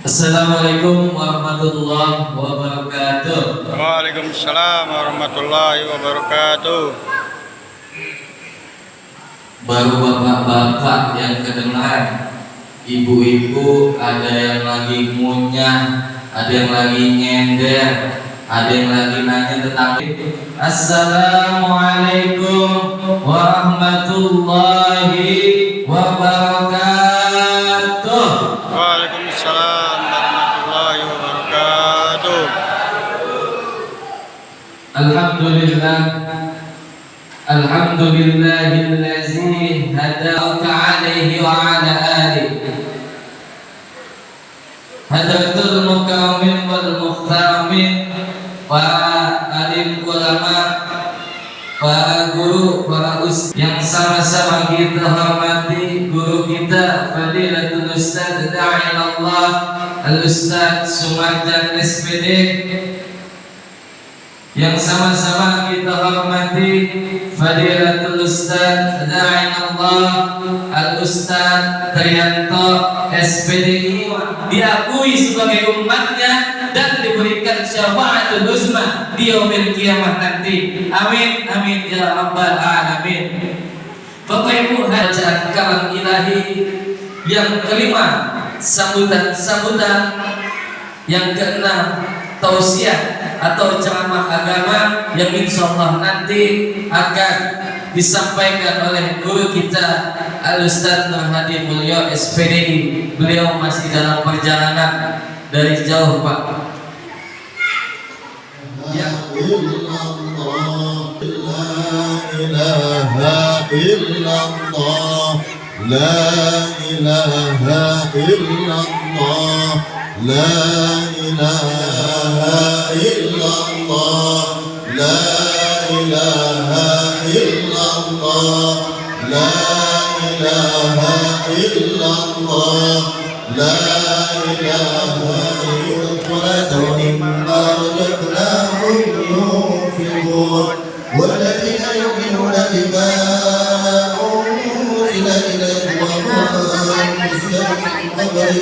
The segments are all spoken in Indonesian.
Assalamualaikum warahmatullahi wabarakatuh. Waalaikumsalam warahmatullahi wabarakatuh. Baru bapak-bapak yang kedengaran, ibu-ibu ada yang lagi ngunyah, ada yang lagi nyender, ada yang lagi nanya tentang Assalamualaikum warahmatullahi wabarakatuh. Waalaikumsalam warahmatullahi wabarakatuh. Alhamdulillah, alhamdulillahillazi hadaka alaihi wa ala alihi hadatul mukarramin wal muhtaramin, para alim ulama, para guru, para ustaz yang sama-sama kita hormati. Guru kita Fadilatul Ustaz Da'ilallah Al-Ustaz Sumarjan SPD, yang sama-sama kita hormati Fadilatul Ustaz Da'ilallah Al-Ustaz Triyanto SPD, diakui sebagai umatnya dan diberikan syafaatul uzma di yaumil kiamah nanti. Amin amin ya rabbal alamin. Bapak Ibu, bacaan kalam ilahi yang kelima, sambutan yang keenam, tausiah atau ceramah agama yang insyaallah nanti akan disampaikan oleh guru kita Al-Ustaz Nur Hadi Mulyo SPD. Beliau masih dalam perjalanan dari jauh, Pak. Ya. La ilaha illallah, la ilaha illallah, la ilaha illallah, la ilaha illallah, la ilaha illallah. والذين يؤمنون بما أنزل إليك وما أنزل من قبلك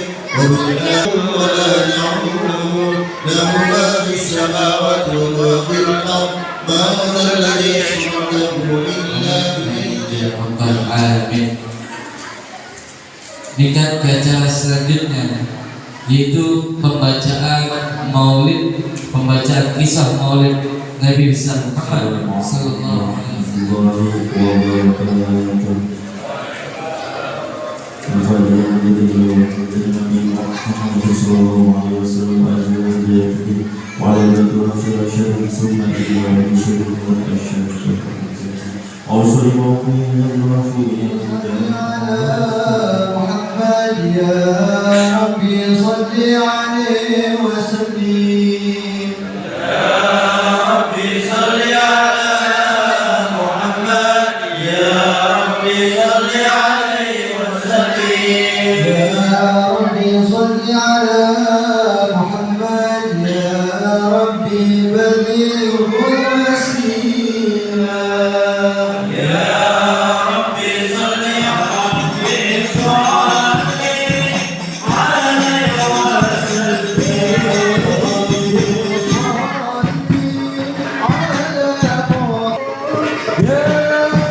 ولا يعلمون له ما في السماوات وما في الأرض ما ذا الذي يشفع إلا بإذنه. Tingkat ke acara selanjutnya, yaitu pembacaan maulid, pembacaan kisah maulid Nabi besar Muhammad sallallahu alaihi Yeah.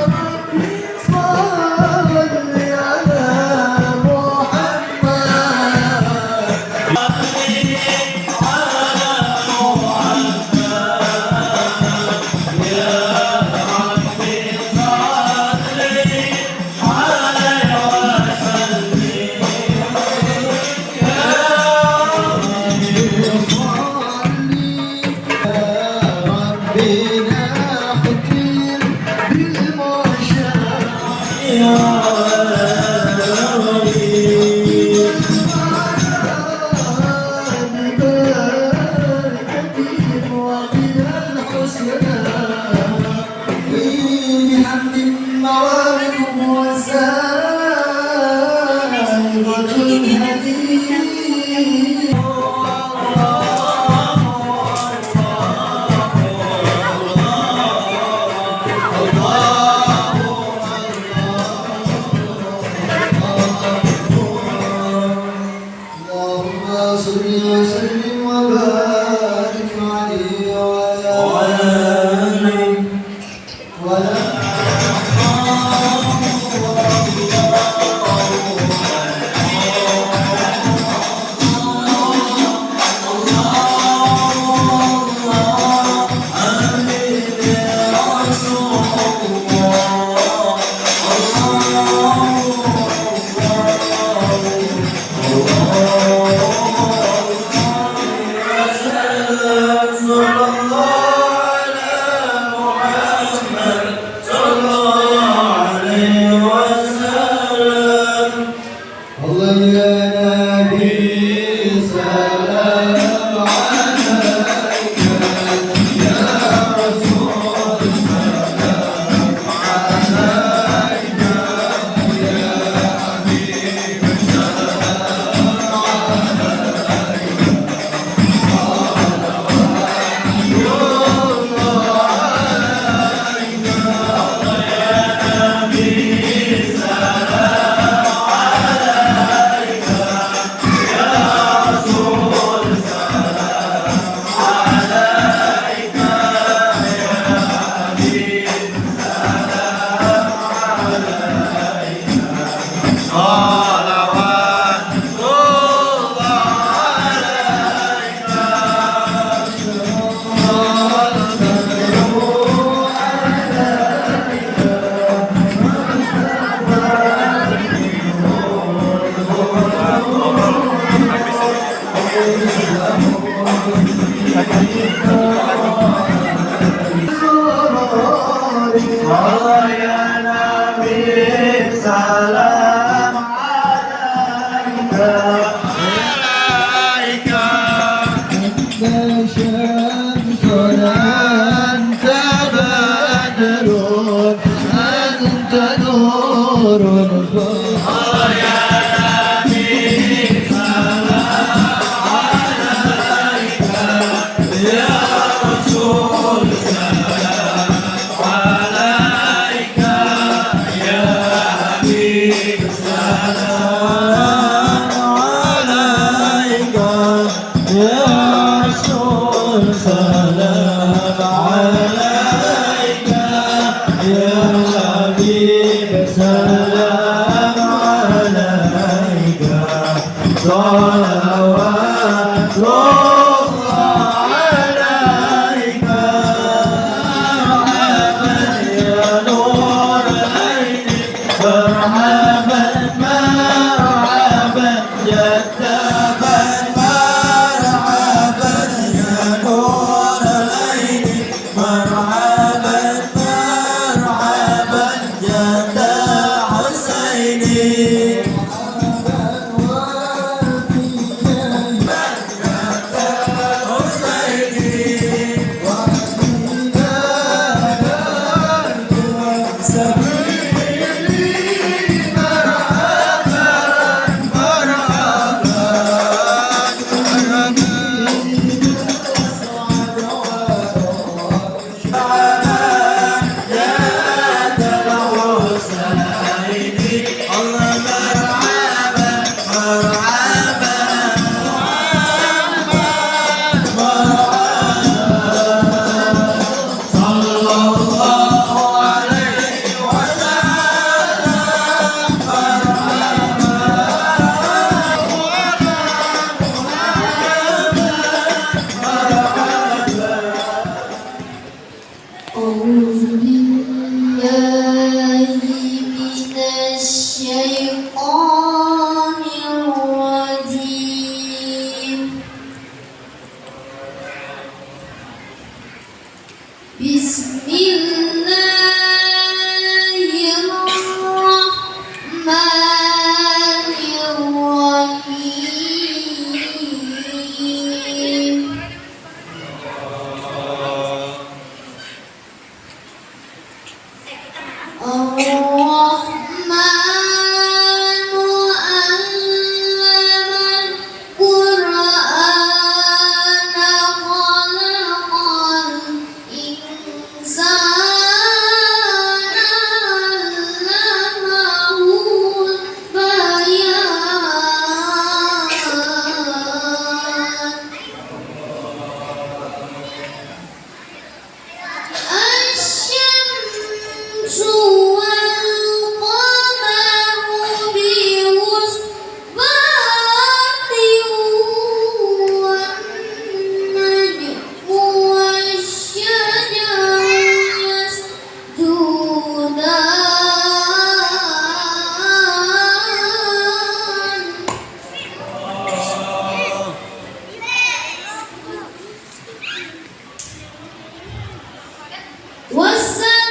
والسماء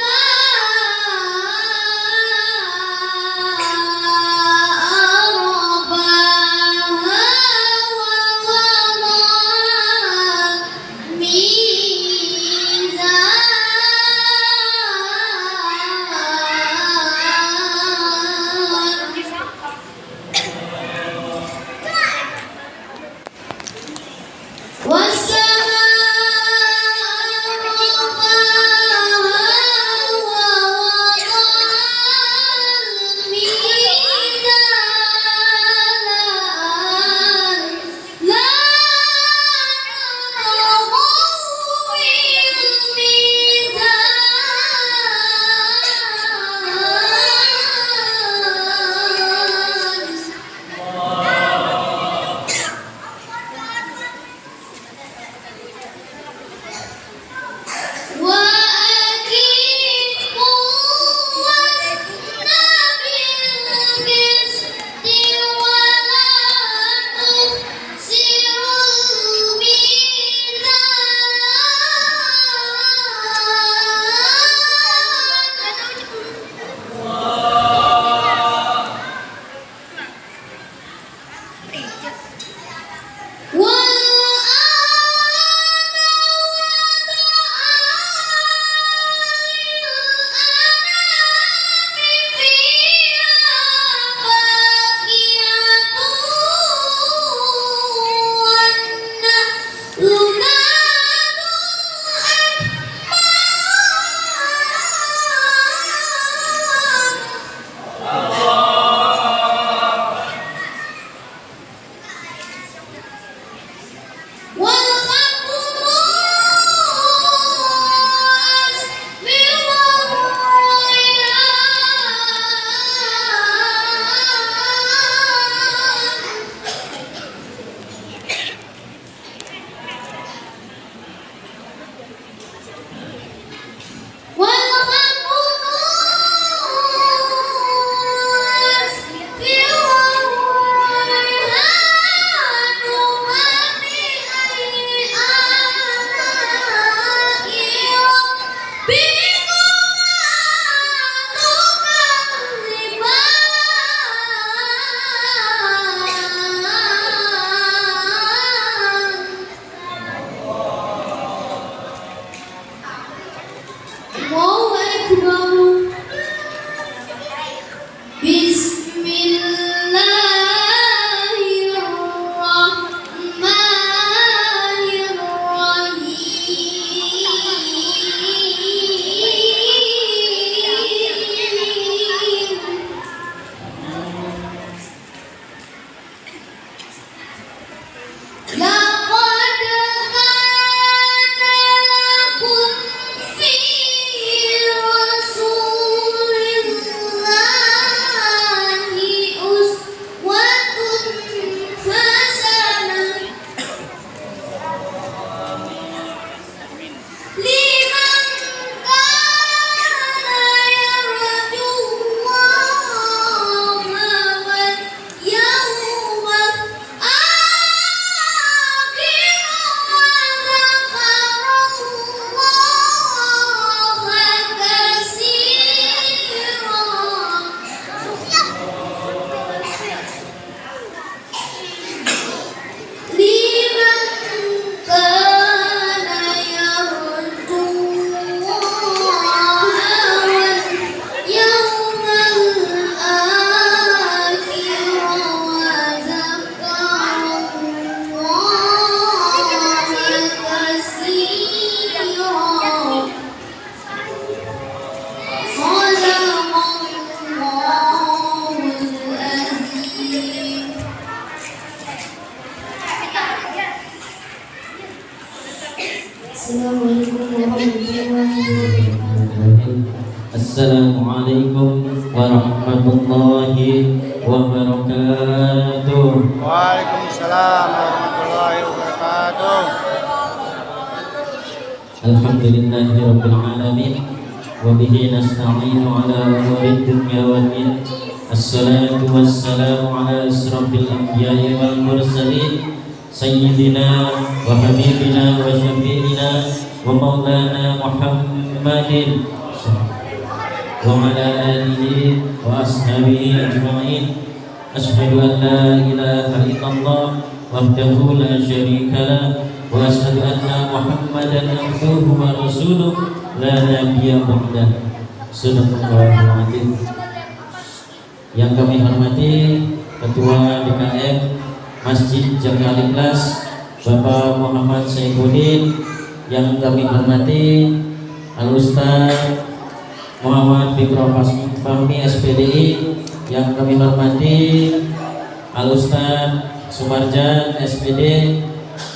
Assalamualaikum warahmatullahi wabarakatuh. Waalaikumsalam warahmatullahi wabarakatuh. Alhamdulillahirabbil alamin wa bihi nasta'inu ala umuri dunya wad din. Assalatu wassalamu ala asrofil anbiya'i wal mursalin sayyidina wa habibina wa syafi'ina wa maulana Muhammadin wa ala alihi wa ashabihi ajma'in. Asyhadu an la ilaha illallah wahdahu la syarika lah wa asyhadu anna Muhammadan abduhu wa rasuluh la nabiyya ba'dah. Subhanallahul azim. Yang kami hormati Ketua DKM Masjid Jami Al-Ikhlas Bapak Muhammad Saifuddin, yang kami hormati Al-Ustaz Muhammad Fikro Fahmi SPDI, yang kami hormati Al-Ustaz Sumarjan SPD,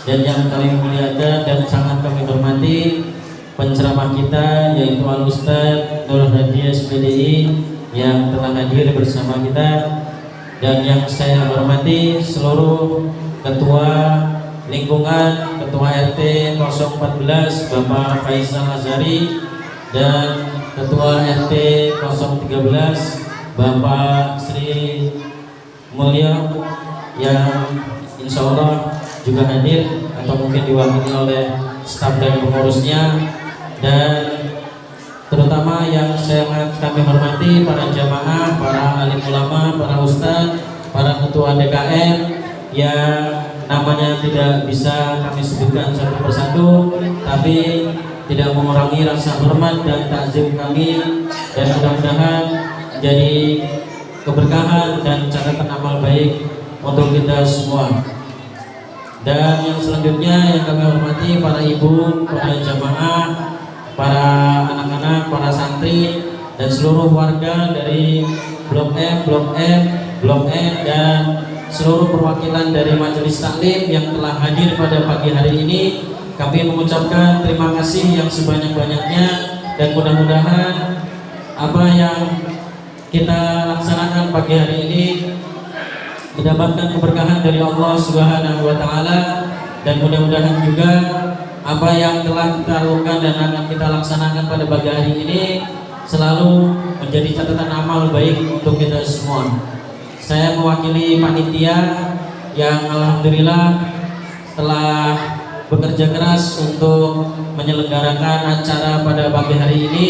dan yang kami muliakan dan sangat kami hormati penceramah kita yaitu Al-Ustaz Nur Hadi SPDI yang telah hadir bersama kita, dan yang saya hormati seluruh ketua lingkungan, ketua RT 014 Bapak Faisal Azhari, dan ketua RT 013 Bapak Sri Mulya yang insya Allah juga hadir atau mungkin diwakili oleh staf dan pengurusnya, dan terutama yang kami hormati para jamaah, para alim ulama, para ustadz, para ketua DKM yang namanya tidak bisa kami sebutkan satu persatu, tapi tidak mengurangi rasa hormat dan takzim kami, dan mudah-mudahan jadi keberkahan dan catatan amal baik untuk kita semua. Dan yang selanjutnya yang kami hormati para ibu, para jamaah, para anak-anak, para santri, dan seluruh warga dari Blok M, Blok N, Blok N, dan seluruh perwakilan dari Majelis Taklim yang telah hadir pada pagi hari ini. Kami mengucapkan terima kasih yang sebanyak-banyaknya, dan mudah-mudahan apa yang kita laksanakan pagi hari ini mendapatkan keberkahan dari Allah Subhanahu wa Ta'ala, dan mudah-mudahan juga apa yang telah kita lakukan dan akan kita laksanakan pada pagi hari ini selalu menjadi catatan amal baik untuk kita semua. Saya mewakili panitia yang alhamdulillah telah bekerja keras untuk menyelenggarakan acara pada pagi hari ini.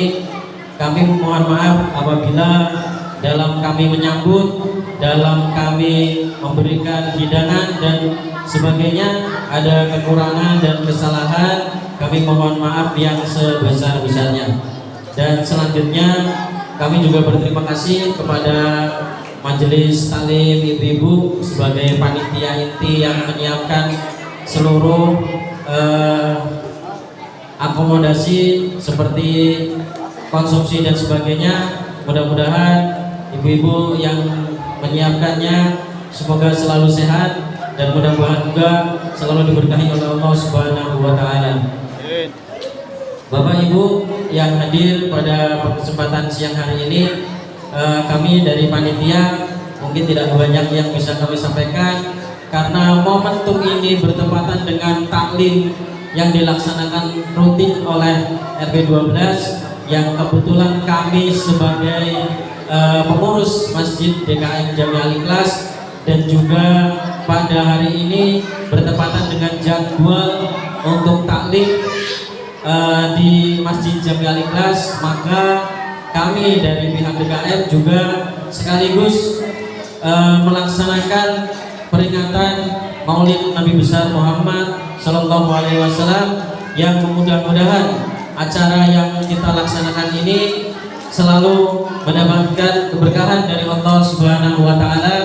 Kami mohon maaf apabila dalam kami menyambut, dalam kami memberikan hidangan dan sebagainya ada kekurangan dan kesalahan. Kami mohon maaf yang sebesar-besarnya. Dan selanjutnya kami juga berterima kasih kepada Majelis Taklim Ibu-ibu sebagai panitia inti yang menyiapkan seluruh akomodasi seperti konsumsi dan sebagainya. Mudah-mudahan ibu-ibu yang menyiapkannya semoga selalu sehat, dan mudah-mudahan juga selalu diberkahi oleh Allah Subhanahu wa Ta'ala. Bapak Ibu yang hadir pada kesempatan siang hari ini, kami dari panitia mungkin tidak banyak yang bisa kami sampaikan karena momentum ini bertepatan dengan taklim yang dilaksanakan rutin oleh RW 12 yang kebetulan kami sebagai pengurus Masjid DKM Jami Al-Ikhlas, dan juga pada hari ini bertepatan dengan jadwal untuk taklim di Masjid Jami Al-Ikhlas, maka kami dari pihak DKM juga sekaligus melaksanakan peringatan Maulid Nabi besar Muhammad Sallallahu Alaihi Wasallam, yang mudah-mudahan acara yang kita laksanakan ini selalu mendapatkan keberkahan dari Allah Subhanahu wa Ta'ala,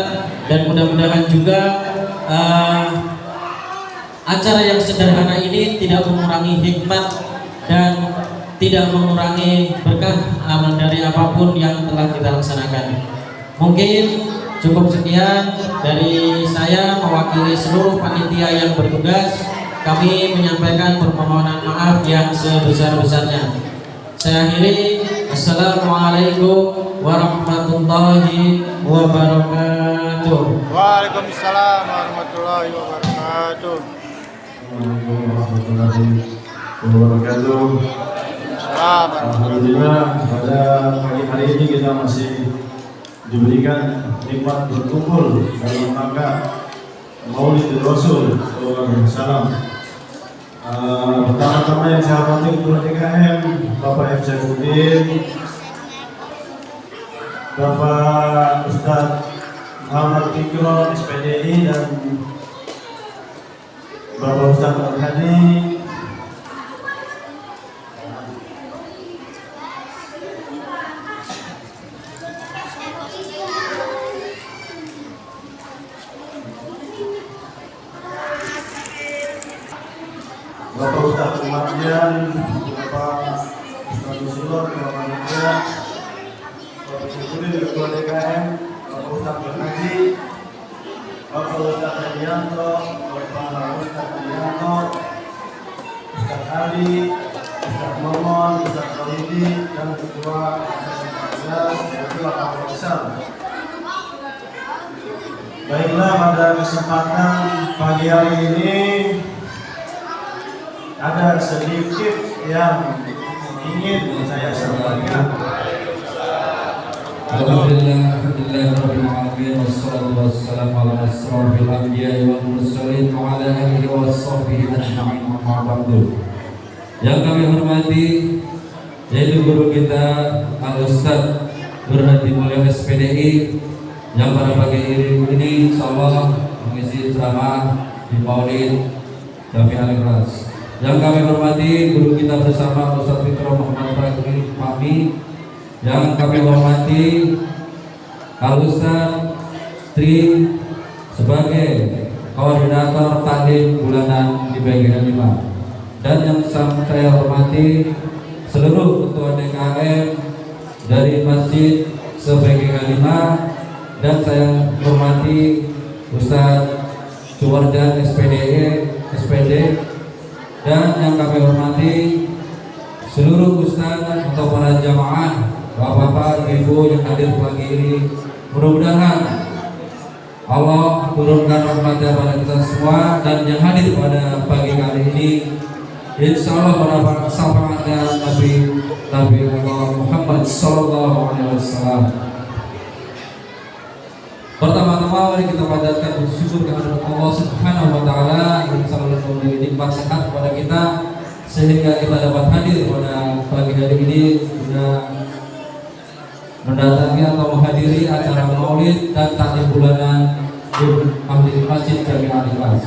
dan mudah-mudahan juga acara yang sederhana ini tidak mengurangi hikmat dan tidak mengurangi berkah dari apapun yang telah kita laksanakan. Mungkin cukup sekian dari saya mewakili seluruh panitia yang bertugas. Kami menyampaikan permohonan maaf yang sebesar-besarnya. Saya akhiri, Assalamualaikum warahmatullahi wabarakatuh. Waalaikumsalam warahmatullahi wabarakatuh. Warahmatullahi wabarakatuh. Salam. Alhamdulillah pada pagi hari ini kita masih diberikan nikmat berkumpul dalam rangka Maulid Rasul Sallallahu Alaihi Wasallam. Pertama-tama yang saya hormati Ketua DKM Bapak F. Saifuddin, Bapak Ustadz Muhammad Fikro SPDI, dan Bapak Ustadz Al-Hadi, Bapak Ustadz Umardian, Bapak Ustadz Usulor, Bapak Nukian, Bapak Syafuddin, Ketua DKM, Bapak Ustadz Berhaji, Bapak Ustadz Hadianto, Bapak Ustadz Hadianto, Ustadz Ali, Ustadz Momon, Ustadz Khalidi, dan Ketua Ketua Kapolsek. Baiklah, pada kesempatan pagi hari ini ada sedikit yang ingin saya sampaikan. Alhamdulillahirrahmanirrahim. Wassalatu wassalamu ala asrofil anbiya'i wal mursalin wa ala alihi wa sahbihi ajma'in, amma ba'du. Yang kami hormati yaitu guru kita Al-Ustadz Nurhadi Mulya SPDI, yang pada pagi ini insyaallah mengisi ceramah di Maulid Jami Al-Ikhlas. Yang kami hormati guru kita bersama Ustadz Fikro Muhammad Fakih Fahmi, yang kami hormati Al-Ustadz Tri sebagai koordinator taklim bulanan di bagian 5, dan yang saya hormati seluruh ketua DKM dari Masjid sebagian 5, dan saya hormati Ustadz Suwardan SPD, dan yang kami hormati seluruh ustaz atau para jamaah, bapak-bapak, ibu yang hadir pagi ini. Mudah-mudahan Allah turunkan rahmatnya pada kita semua, dan yang hadir pada pagi kali ini insya Allah mendapat syafaatnya Nabi Muhammad Sallallahu Alaihi Wasallam. Pertama-tama mari kita panjatkan bersyukur kepada Allah Subhanahu Wa Taala yang selalu memberi nikmat sehat kepada kita, sehingga kita dapat hadir pada pagi hari ini mendatangi atau menghadiri acara Maulid dan taklim bulanan di Masjid Jami Al-Ikhlas.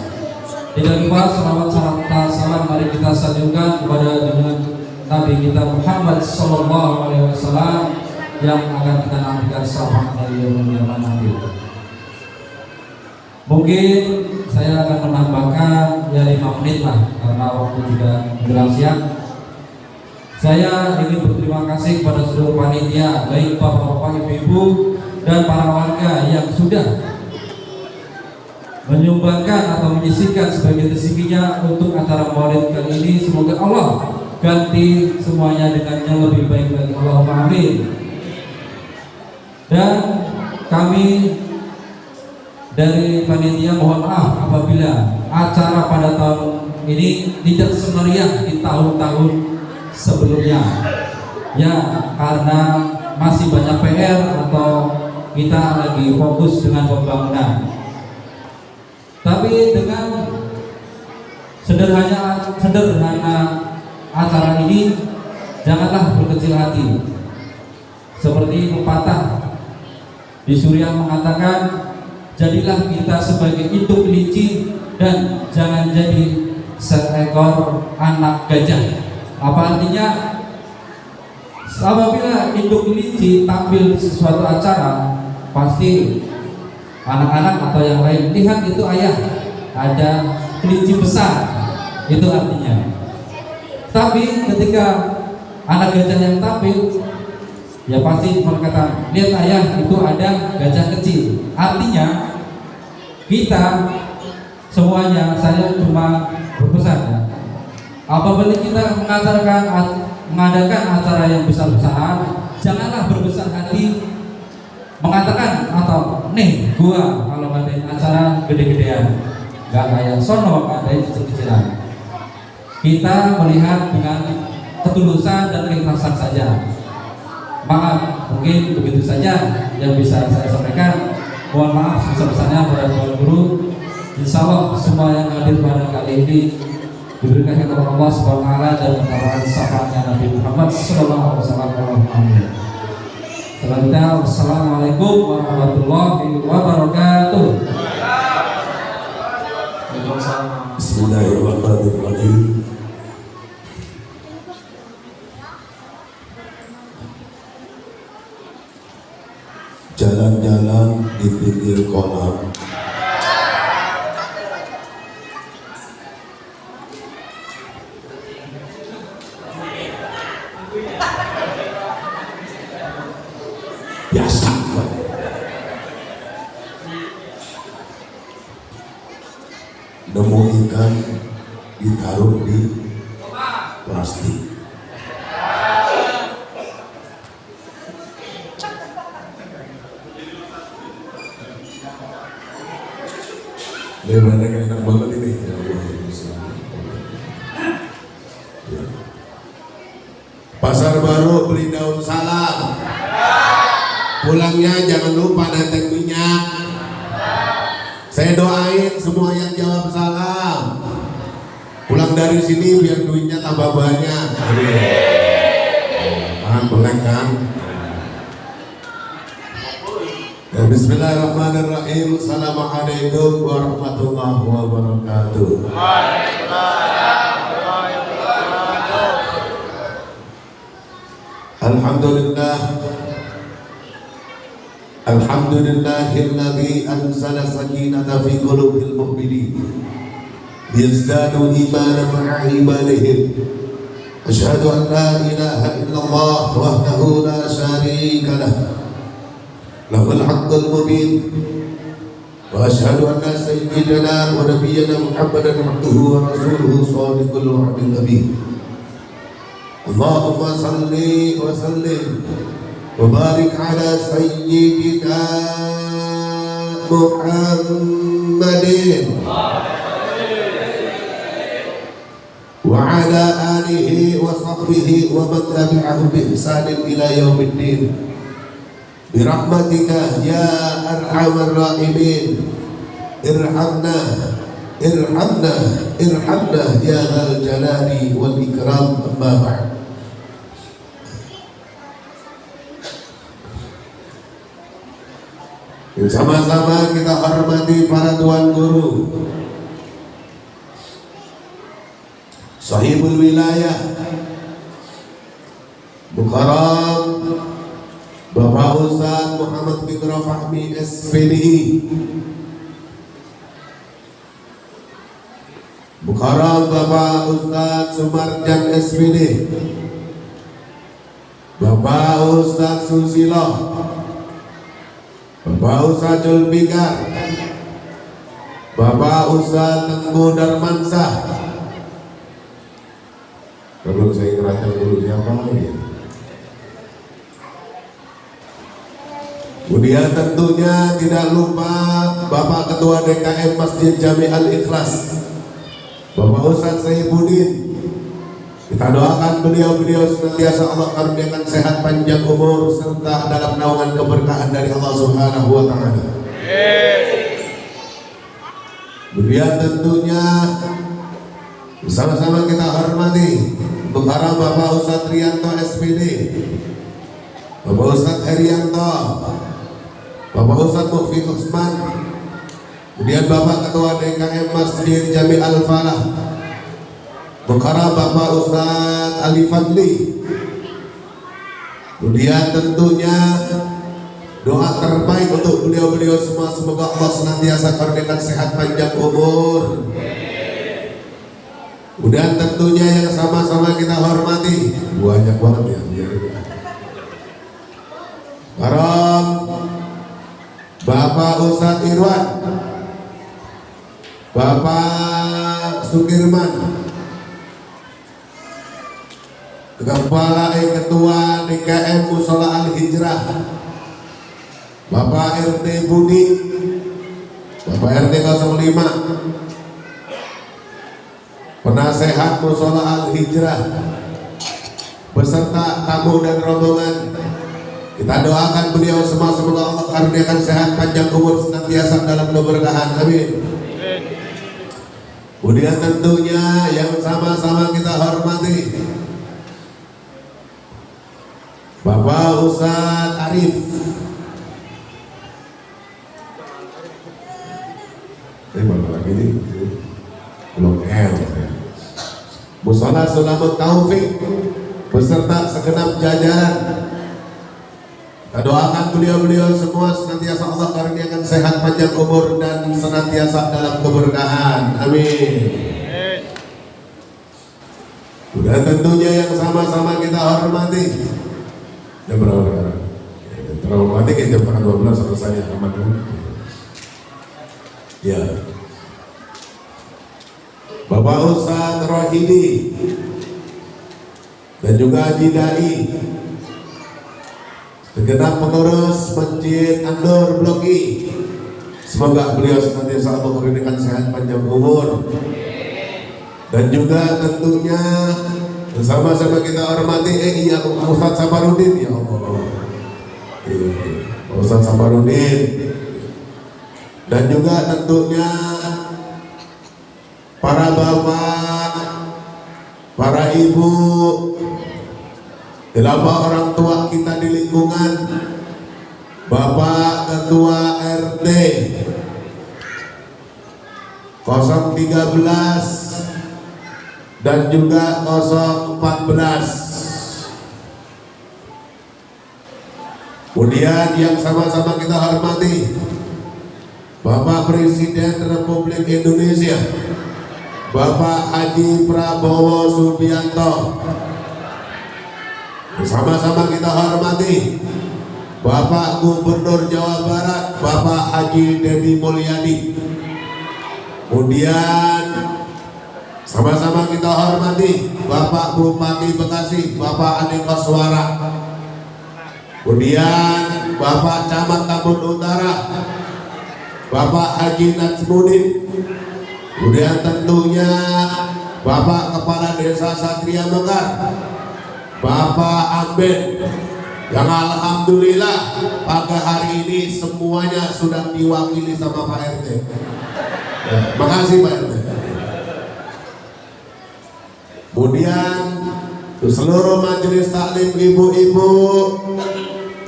Tidak lupa salawat serta salam mari kita sanjungkan kepada junjungan Nabi kita Muhammad Sallallahu Alaihi Wasallam yang akan kita nantikan syafaat dari yang nanti. Mungkin saya akan menambahkan ya 5 menit lah, karena waktu sudah menjelang siang. Saya ingin berterima kasih kepada seluruh panitia, baik bapak-bapak, ibu-ibu, dan para warga yang sudah menyumbangkan atau menyisihkan sebagian rezekinya untuk acara Maulid kali ini. Semoga Allah ganti semuanya dengan yang lebih baik lagi. Allahumma amin. Dan kami dari panitia mohon maaf apabila acara pada tahun ini tidak semeriah di tahun-tahun sebelumnya, ya karena masih banyak PR atau kita lagi fokus dengan pembangunan. Tapi dengan sederhana acara ini, janganlah berkecil hati. Seperti pepatah di Suriah mengatakan, jadilah kita sebagai induk kelinci dan jangan jadi seekor anak gajah. Apa artinya? Apabila induk kelinci tampil sesuatu acara, pasti anak-anak atau yang lain lihat itu ayah ada kelinci besar, itu artinya. Tapi ketika anak gajah yang tampil, ya pasti berkata, lihat ayah itu ada gajah kecil. Artinya kita semuanya, saya cuma berpesan ya, apabila kita mengajarkan mengadakan acara yang besar-besaran, janganlah berbesar hati mengatakan atau nih gua kalau ngadain acara gede-gedean, nggak kayak sono ngadain kecil-kecilan. Kita melihat dengan ketulusan dan keikhlasan saja. Maaf, mungkin begitu saja yang bisa saya sampaikan. Mohon maaf sebesar-besarnya pada Tuan Guru. Insya Allah semua yang hadir pada kali ini diberikan hidayah Allah Subhanahu wa taala dan keutamaan syafaatnya Nabi Muhammad sallallahu alaihi wasallam. Selanjutnya, wassalamualaikum warahmatullahi wabarakatuh. Bismillahirrahmanirrahim. Jalan-jalan di pinggir kolam, biasa. Nemu ikan ditaruh di plastik. Bagaimana enak banget ini? Ya Allah, ya. Pasar baru beli daun salam. Pulangnya jangan lupa datang minyak. Saya doain semua yang jawab salam pulang dari sini biar duitnya tambah banyak. Paham boleh kan? Ya, bismillahirrahmanirrahim. Assalamualaikum warahmatullahi wabarakatuh. Alhamdulillah. Alhamdulillahilladzi anzala sakinata fi qulubil mu'minin yazdadu imanan ma'a imanihim. Asyhadu an la ilaha illallah wahdahu la syarika lah, lahul haqqul mubin, wa asyhadu anna sayyidana wa nabiyyana Muhammadan abduhu wa rasuluhu shadiqul wa'dil amin. Allahumma salli wa sallim وبارك على سيدنا محمد وعلى آله وصحبه ومن تبعه بإحسان إلى يوم الدين برحمتك يا أرحم الراحمين. ارحمنا ارحمنا ارحمنا يا ذا الجلال والإكرام. أما بعد. Sama-sama kita hormati para tuan guru, Sahibul Wilayah Mukarram Bapak Ustaz Muhammad Fikra Fahmi SPDI, Mukarram Bapak Ustaz Sumarjan SPD, Bapak Ustaz Susilo, Bapak Ustaz Julfikar, Bapak Ustaz Tengku Darmansyah. Kalau saya ngerasa dulu siapa lagi? Kemudian tentunya tidak lupa Bapak Ketua DKM Masjid Jami Al-Ikhlas, Bapak Ustaz Saifuddin. Kita doakan beliau senantiasa Allah karuniakan sehat panjang umur serta dalam naungan keberkahan dari Allah Subhanahu wa taala. Kemudian tentunya bersama-sama kita hormati untuk para Bapak Ustaz Rianto SPD, Bapak Ustaz Herianto, Bapak Ustaz Mufiq Usman, kemudian Bapak Ketua DKM Masjid Jami Al-Falah, Mukarram Bapak Ustaz Ali Fadli. Kemudian tentunya doa terbaik untuk beliau-beliau semua, semoga Allah senantiasa karuniakan sehat panjang umur. Kemudian tentunya yang sama-sama kita hormati, banyak banget ya, Mukarram Bapak Ustaz Irwan, Bapak Sukirman, Kepala Ketua DKM Mushola Al-Hijrah Bapak RT Budi, Bapak RT 05, penasehat Mushola Al-Hijrah beserta tamu dan rombongan. Kita doakan beliau semua, semoga Allah karuniakan sehat panjang umur senantiasa dalam keberkahan, amin. Kemudian tentunya yang sama-sama kita hormati Bapak Ustadz Arif, mana lagi ini? Blok L, Mushola Sulamut Taufik beserta segenap jajaran. Kita doakan beliau-beliau semua senantiasa Allah karuniakan sehat panjang umur dan senantiasa dalam keberkahan, amin. Dan tentunya yang sama-sama kita hormati, jam berapa sekarang? Terhormati ke jam 12 selesai aman dulu. Ya, Bapak Ustadz Rohidi dan juga Haji Dai, segenap pengurus Masjid An-Nur Blok I, semoga beliau senantiasa Allah memberikan sehat panjang umur. Dan juga tentunya bersama-sama kita hormati iya Ustadz Sabarudin, ya Allah, Ustadz Sabarudin, dan juga tentunya para bapak, para ibu, delapan orang tua kita di lingkungan, Bapak Ketua RT 013 dan juga 014. Kemudian yang sama-sama kita hormati Bapak Presiden Republik Indonesia Bapak Haji Prabowo Subianto. Bersama-sama kita hormati Bapak Gubernur Jawa Barat Bapak Haji Dedi Mulyadi. Kemudian sama-sama kita hormati Bapak Bupati Bekasi Bapak Andi Koswara. Kemudian Bapak Camat Tambun Utara Bapak Haji Najmudin. Kemudian tentunya Bapak Kepala Desa Satria Mekar Bapak Amben, yang alhamdulillah pada hari ini semuanya sudah diwakili sama Pak RT. Ya, makasih Pak RT. Kemudian seluruh majelis taklim ibu-ibu,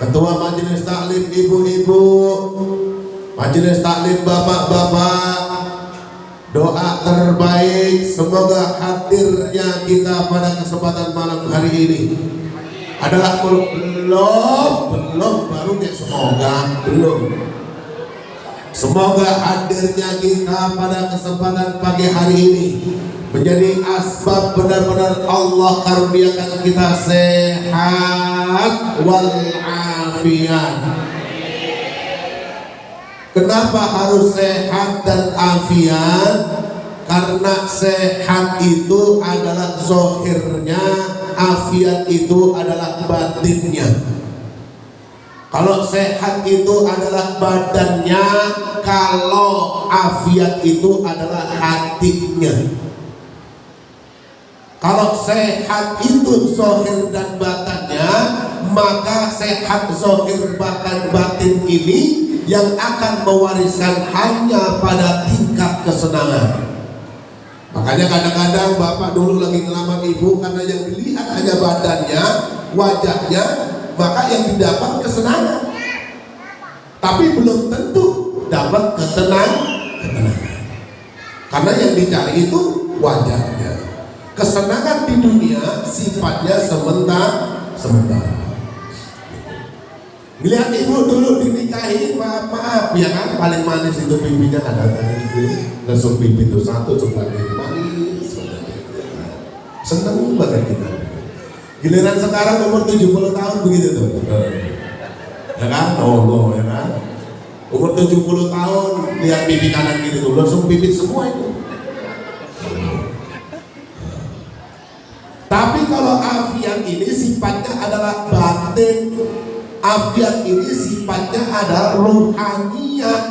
ketua majelis taklim ibu-ibu, majelis taklim bapak-bapak, doa terbaik semoga hadirnya kita pada kesempatan malam hari ini adalah belum baru deh, semoga hadirnya kita pada kesempatan pagi hari ini menjadi asbab benar-benar Allah karuniakan kita sehat walafiat. Kenapa harus sehat dan afiat? Karena sehat itu adalah zahirnya, afiat itu adalah batinnya. Kalau sehat itu adalah badannya, kalau afiat itu adalah hatinya. Kalau sehat itu zahir dan batannya, maka sehat zahir batin ini yang akan mewariskan hanya pada tingkat kesenangan. Makanya kadang-kadang bapak dulu lagi ngelamar ibu, karena yang dilihat hanya badannya, wajahnya, maka yang didapat kesenangan, tapi belum tentu dapat ketenangan. Karena yang dicari itu wajahnya. Kesenangan di dunia sifatnya sementara. Lihat ibu dulu dinikahi, maaf ya kan, paling manis itu pipinya ada tadi, langsung pipi itu satu sebagai manis, seneng banget kita. Giliran sekarang umur 70 tahun begitu tuh, ya kan? Oh ya kan? Umur 70 tahun lihat pipi kanan gitu tuh, langsung pipit semua itu. Tapi kalau afiat ini sifatnya adalah batin, afiat ini sifatnya adalah ruhaniyah.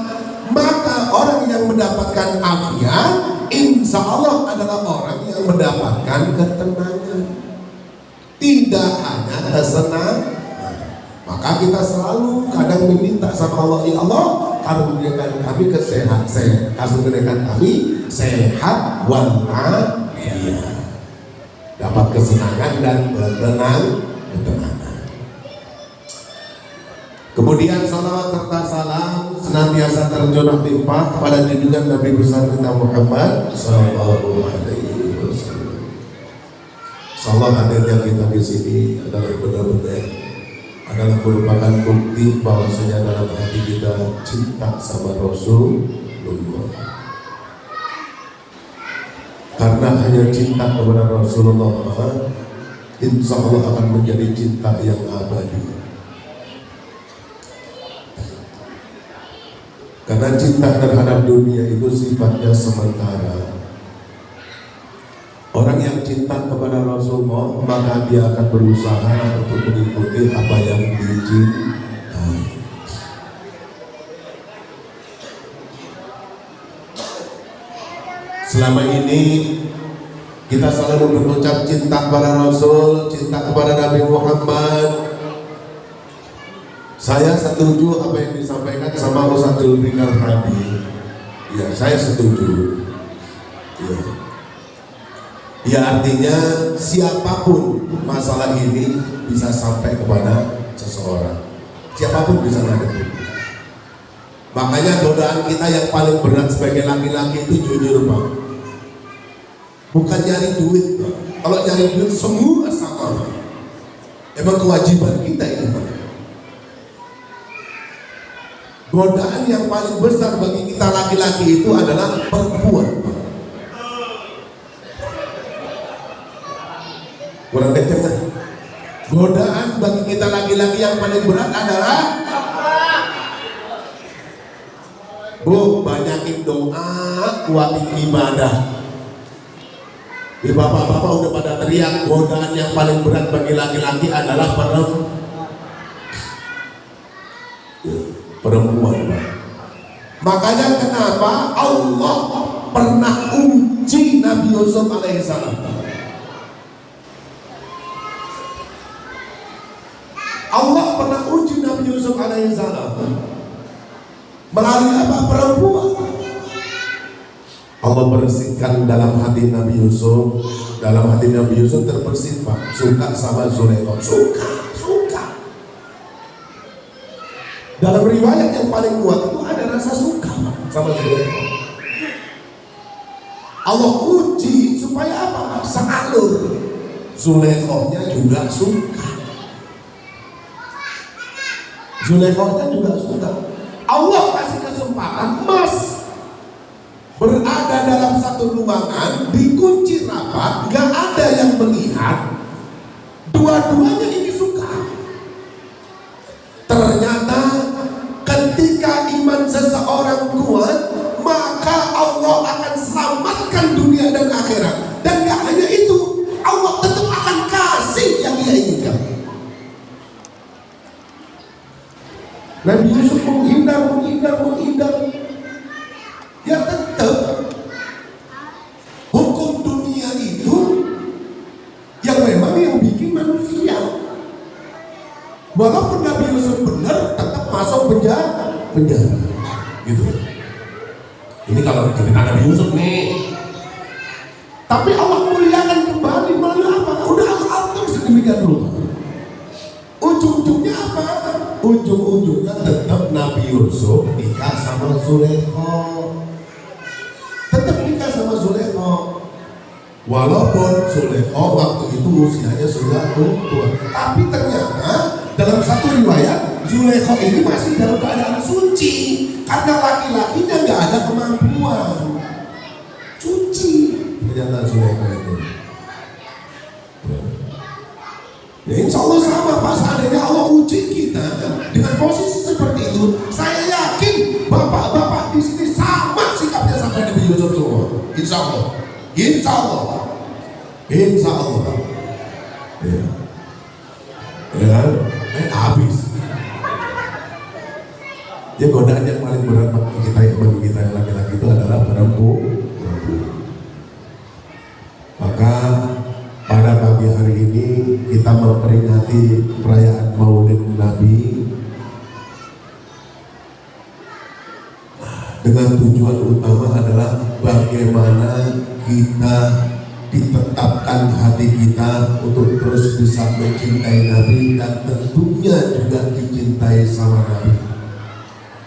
Maka orang yang mendapatkan afiat, insya Allah adalah orang yang mendapatkan ketenangan, tidak hanya kesenangan. Maka kita selalu kadang meminta sama Allah, ya Allah, karuniakan kami kesehatan, karuniakan kami sehat walafiat, dapat kesenangan dan ketenangan. Kemudian salawat serta salam senantiasa tercurah limpah kepada junjungan Nabi besar kita Muhammad Sallallahu Alaihi Wasallam. Insyaallah hadirnya kita di sini adalah benar-benar adalah merupakan bukti bahwasanya dalam hati kita cinta sama Rasulullah. Karena hanya cinta kepada Rasulullah, insya Allah akan menjadi cinta yang abadi. Karena cinta terhadap dunia itu sifatnya sementara. Orang yang cinta kepada Rasulullah, maka dia akan berusaha untuk mengikuti apa yang dicintai. Selama ini kita selalu berucap cinta kepada Rasul, cinta kepada Nabi Muhammad. Saya setuju apa yang disampaikan sama Ustaz Zulfikar tadi. Ya, saya setuju. Ya, artinya siapapun masalah ini bisa sampai kepada seseorang. Siapapun bisa ngadepin. Makanya godaan kita yang paling berat sebagai laki-laki itu jujur, Pak. Bukan nyari duit, Pak. Kalau nyari duit semua sama. Emang kewajiban kita ini, Pak. Godaan yang paling besar bagi kita laki-laki itu adalah perempuan. Kurang kenceng. Godaan bagi kita laki-laki yang paling berat adalah Bu, banyakin doa, kuatin ibadah. Di bapak-bapak udah pada teriak, godaan yang paling berat bagi laki-laki adalah perempuan. Makanya kenapa Allah pernah uji Nabi Yusuf alaihissalam. Allah pernah uji Nabi Yusuf alaihissalam melalui apa? Perempuan. Allah bersihkan dalam hati Nabi Yusuf. Dalam hati Nabi Yusuf terbersih, Pak. Suka sama Zulaikha. Suka. Dalam riwayat yang paling kuat itu ada rasa suka sama Zulaikha. Allah uji supaya apa? Sealur. Zulaikhanya juga suka. Zulaikhanya juga suka. Allah kasih kesempatan, Mas, berada dalam satu ruangan, dikunci rapat, gak ada yang melihat. Dua-duanya ini suka. Ternyata ketika iman seseorang kuat, maka Allah akan selamatkan dunia dan akhirat. Dan gak hanya itu, Allah tetap akan kasih yang dia inginkan. Nabi Yusuf menghindar. Ya tetap hukum dunia itu yang memang yang bikin manusia. Walaupun Nabi Yusuf benar, tetap masuk penjara. Gitu. Ini kalau kita Nabi Yusuf nih. Tapi Allah muliakan kembali melalui apa? Udah Allah atur sedemikian rupa. Ujung-ujungnya apa? Ujung-ujungnya tetap Nabi Yusuf nikah sama Zulaikha. Tetap nikah sama Zulaikha. Walaupun Zulaikha waktu itu usianya sudah tua. Tapi ternyata dalam satu riwayat Zulaikha ini masih dalam keadaan suci. Karena laki-lakinya nggak ada kemampuan cuci. Ternyata Zulaikha itu. Ya insya Allah sama, Pak. Seandainya Allah uji kita dengan posisi seperti itu, saya yakin bapak-bapak di sini sama sikapnya sampai Nabi Yusuf semua. Insya Allah. Ya. Ya godaan yang paling berat bagi kita yang laki-laki itu adalah perempuan. Maka pada pagi hari ini kita memperingati perayaan Maulid Nabi dengan tujuan utama adalah bagaimana kita ditetapkan hati kita untuk terus bisa mencintai Nabi dan tentunya juga dicintai sama Nabi.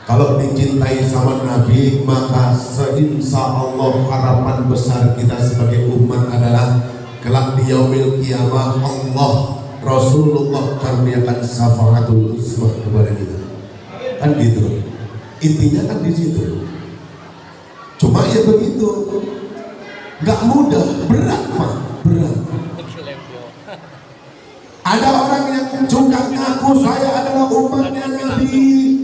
Kalau dicintai sama Nabi, maka seinsya Allah harapan besar kita sebagai umat adalah kelak di yaumil kiamah Allah Rasulullah karuniakan syafaatul uzma kepada kita. Kan gitu. Intinya kan di situ. Cuma ya begitu. Gak mudah, berat Pak, berat. Ada orang yang juga ngaku saya adalah umatnya Nabi,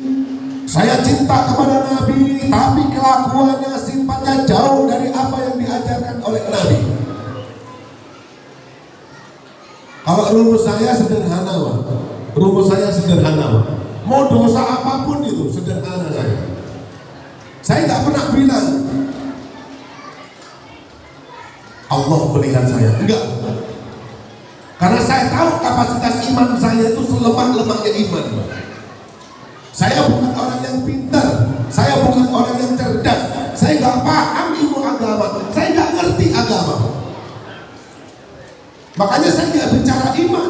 saya cinta kepada Nabi, tapi kelakuannya sifatnya jauh dari apa yang diajarkan oleh Nabi. Kalau rumus saya sederhana Pak, rumus saya sederhana Pak. Mau dosa apapun itu sederhana saya. Saya nggak pernah bilang Allah melihat saya, enggak. Karena saya tahu kapasitas iman saya itu selemah-lemahnya iman. Saya bukan orang yang pintar, saya bukan orang yang cerdas, saya nggak paham ilmu agama, saya nggak ngerti agama. Makanya saya nggak bicara iman.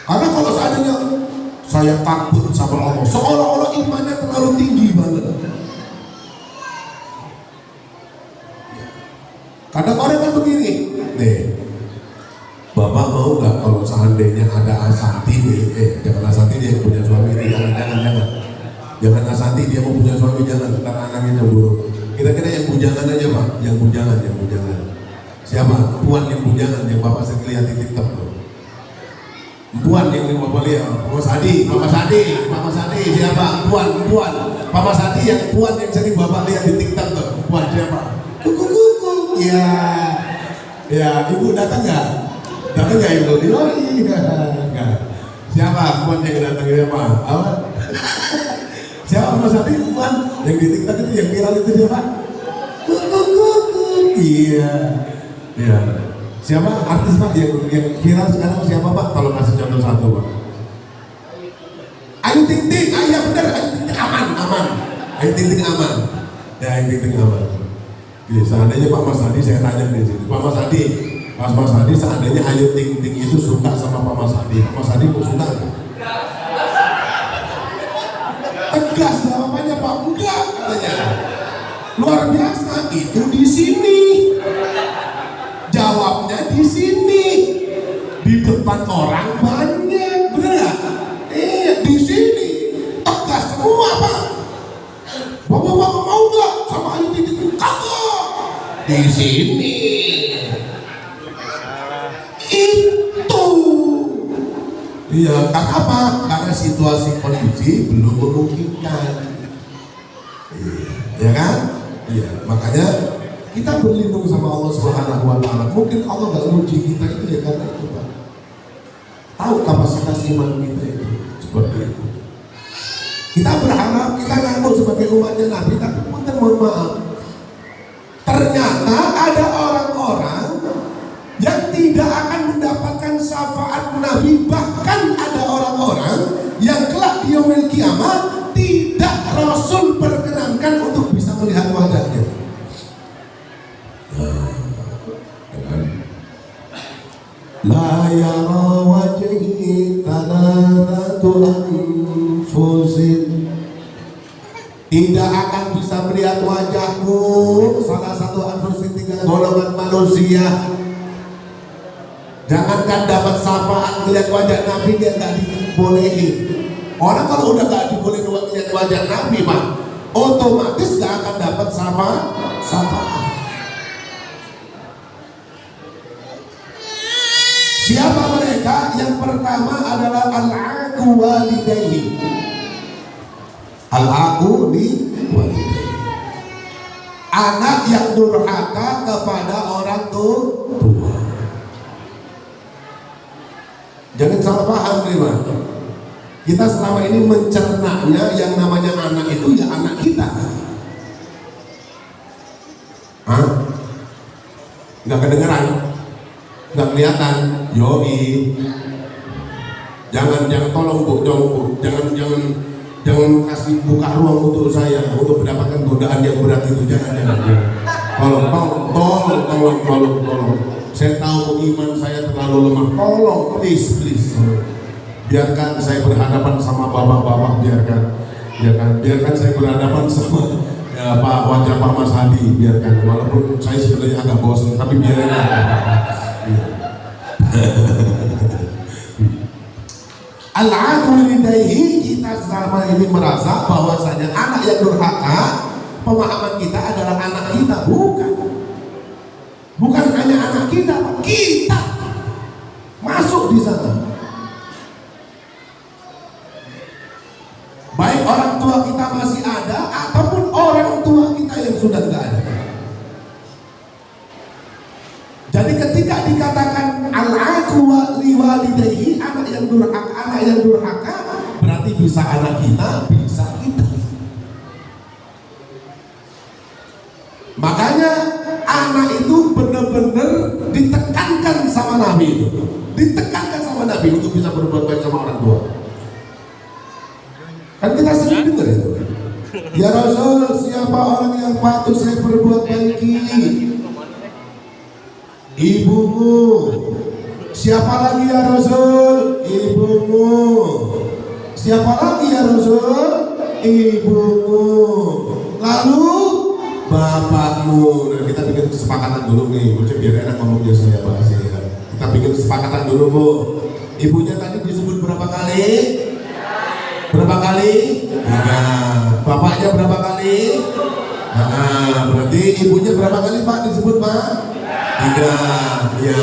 Karena kalau seandainya saya takut sama Allah, seolah-olah imannya terlalu tinggi banget. Kadang orang kan begini, nih, Bapak mau nggak kalau seandainya ada Asanti nih, jangan Asanti dia yang punya suami, jangan Asanti dia mau punya suami, jangan, ntar anaknya buruk. Kira-kira yang bujangan aja Pak, yang bujangan. Siapa? Puan yang bujangan, yang Bapak sering lihat di TikTok tuh. Puan yang Bapak lihat, Mama Sadi, siapa? Puan, Mama Sadi yang Puan yang sering Bapak lihat di TikTok tuh. Puan siapa? Kuku. Ya, ibu datang nggak? Datang nggak ibu? Nggak. Siapa Puan yang datang siapa? Apa? Siapa Mas Adi? Puan yang di TikTok itu yang viral itu siapa? Iya. Siapa artis Pak yang viral sekarang siapa Pak? Kalau kasih contoh satu Pak. Ayu Ting Ting, ya benar, Ayu Ting Ting aman. Ayu Ting Ting aman. Ya, Ayu Ting Ting aman. Ya, seandainya Pak Mas Hadi, saya tanya di sini, Pak Mas Hadi, seandainya Ayu Ting Ting itu suka sama Pak Mas Hadi mau suka nggak? Tegas jawabannya Pak, enggak katanya. Luar biasa, itu di sini. Jawabnya di sini. Di depan orang banyak, bener nggak? Di sini. Tegas semua Pak. Bapak mau nggak sama Ayu Ting Ting? Kagak. Di sini itu iya. Karena apa? Karena situasi kondisi belum memungkinkan, ya kan? Iya, makanya kita berlindung sama Allah Subhanahu wa Ta'ala. Mungkin Allah nggak uji kita itu ya karena itu Pak. Tahu kapasitas iman kita itu seperti itu. Kita berharap kita ngaku sebagai umatnya Nabi, tapi punten mohon maaf. Ternyata ada orang-orang yang tidak akan mendapatkan syafaat Nabi, bahkan ada orang-orang yang kelak di yaumil kiamah tidak Rasul perkenankan untuk bisa melihat wajahnya. La yara wajhi thalathatu anfusin, tidak akan bisa melihat wajahku salah satu anfusin, 3 golongan manusia. Jangankan dapat syafaat melihat wajah Nabi, dia nggak dibolehin. Orang kalau udah nggak dibolehin melihat wajah Nabi Pak, otomatis nggak akan dapat syafaat. Siapa mereka? Yang pertama adalah al-aqu walidayhi. Al-aqu li walidayhi, anak yang durhaka kepada orang tua. Jangan salah paham nih Pak. Kita selama ini mencernanya yang namanya anak itu ya anak kita. Hah? Nggak kedengeran? Nggak kelihatan? Yoi. Jangan tolong bu, jangan kasih buka ruang untuk saya untuk mendapatkan godaan yang berat itu. Jangan. Tolong. Saya tahu iman saya terlalu lemah. Tolong, please. Biarkan saya berhadapan sama bapak-bapak, biarkan saya berhadapan sama wajah Pak Mas Hadi, biarkan. Walaupun saya sebenarnya agak bosan, tapi biarkan. Al-aqlidaihi, kita selama ini merasa bahwasanya anak yang durhaka, pemahaman kita adalah anak kita. Bukan hanya anak kita, Pak. Kita masuk di sana. Baik orang tua kita masih ada ataupun orang tua kita yang sudah tidak ada. Jadi ketika dikatakan al-aqu liwalidayhi, anak yang durhaka, berarti bisa anak kita, bisa kita. Makanya anak itu benar-benar ditekankan sama Nabi untuk bisa berbuat baik sama orang tua. Kan kita sering dengar itu. Ya Rasul, siapa orang yang patut saya berbuat baiki? Ibumu. Siapa lagi ya Rasul? Ibumu. Siapa lagi ya Rasul? Ibumu. Lalu bapakmu. Nah, kita bikin kesepakatan dulu nih, biar enak ngomongnya saya bahas ini. Kita bikin kesepakatan dulu bu. Ibunya tadi disebut berapa kali? Berapa kali? 3. Bapaknya berapa kali? Berarti ibunya berapa kali Pak disebut Pak? 3. Ya.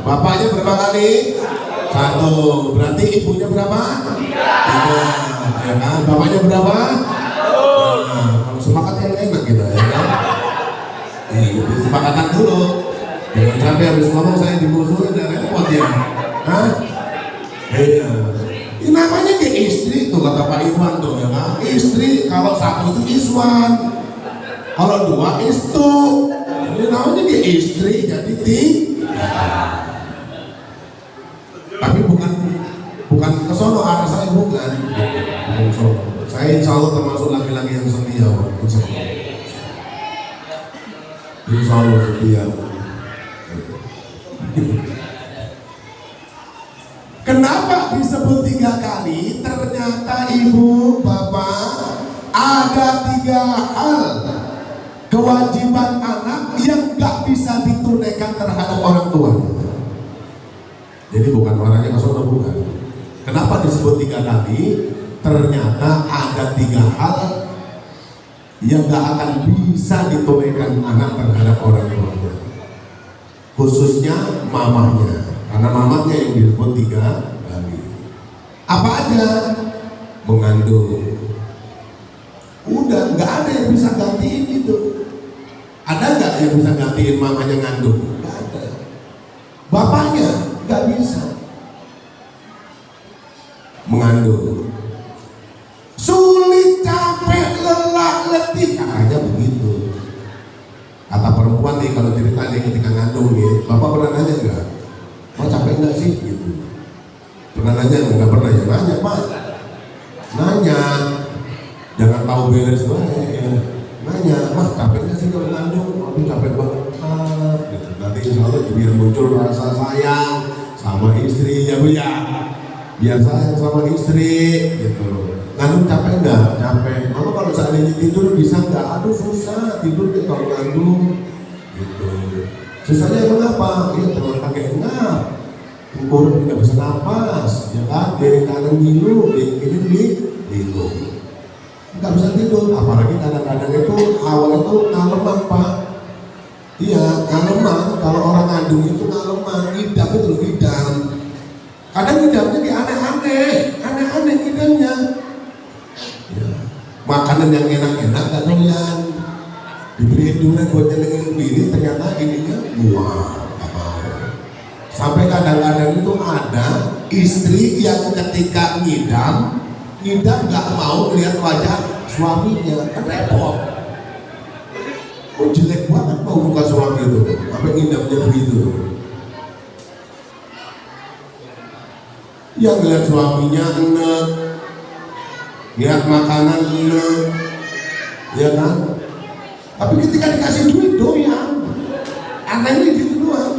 Bapaknya berapa kali? 1. Berarti ibunya berapa? 3. Ya kan? Bapaknya berapa? Kalau sepakat yang enak kita ya kan? Kesepakatan dulu. Jangan sampai habis ngomong saya dimusuhin dan repot ya. Hah? Iya. Ini namanya ke istri tuh kata Pak Irwan tuh ya kan? Istri kalau 1 itu iswan, kalau 2 istu. Ini namanya ke istri jadi 3. Tapi bukan kesono arah saya bukan. Saya insya Allah termasuk laki-laki yang setia. Insya Allah setia. Kenapa disebut 3 kali? Ternyata ibu, bapak, ada 3 hal kewajiban anak yang gak bisa ditunaikan terhadap orang tua. Jadi bukan orangnya kesono, bukan. Kenapa disebut 3 kali? Ternyata ada 3 hal yang gak akan bisa ditunaikan anak terhadap orang tua. Khususnya mamahnya. Karena mamanya yang disebut 3 kali. Apa aja? Mengandung. Udah, nggak ada yang bisa gantiin itu. Ada nggak yang bisa gantiin mamanya ngandung? Nggak ada. Bapaknya nggak bisa. Mengandung. Sulit, capek, lelah, letih. Katanya begitu. Kata perempuan nih kalau ceritanya ketika ngandung nih, bapak pernah nanya nggak? Mau capek nggak sih? Gitu. Pernah nanya nggak pernah ya? Nanya Pak. Nanya. Jangan tahu beres ya. Nanya, Mas capek nggak sih kalau ngandung? Aduh capek banget. Gitu. Nanti insya Allah biar muncul rasa sayang sama istri ya Bu ya. Biar sayang sama istri gitu. Ngandung capek nggak? Capek. Mama kalau seandainya tidur bisa nggak? Aduh susah tidur deh kalau ngandung. Gitu. Susahnya kenapa? Iya teman pakai ngap, ukuran tidak bisa napas, ya kan? Dari kanan ngilu, dari kiri ngilu, nggak bisa tidur. Apalagi kadang-kadang itu awal itu ngaleman Pak. Iya ngaleman. Kalau orang ngandung itu ngaleman, ngidam itu ngidam. Kadang ngidamnya di aneh-aneh ngidamnya. Ya. Makanan yang enak-enak nggak doyan. Diberi durian buat nyenengin diri, ternyata ininya buah. Sampai kadang-kadang itu ada istri yang ketika ngidam nggak mau lihat wajah suaminya, kan repot. Oh jelek banget mau buka suami itu, apa ngidamnya begitu. Yang lihat suaminya enak, lihat makanan enak, ya kan? Tapi ketika dikasih duit doyan, anehnya gitu doang.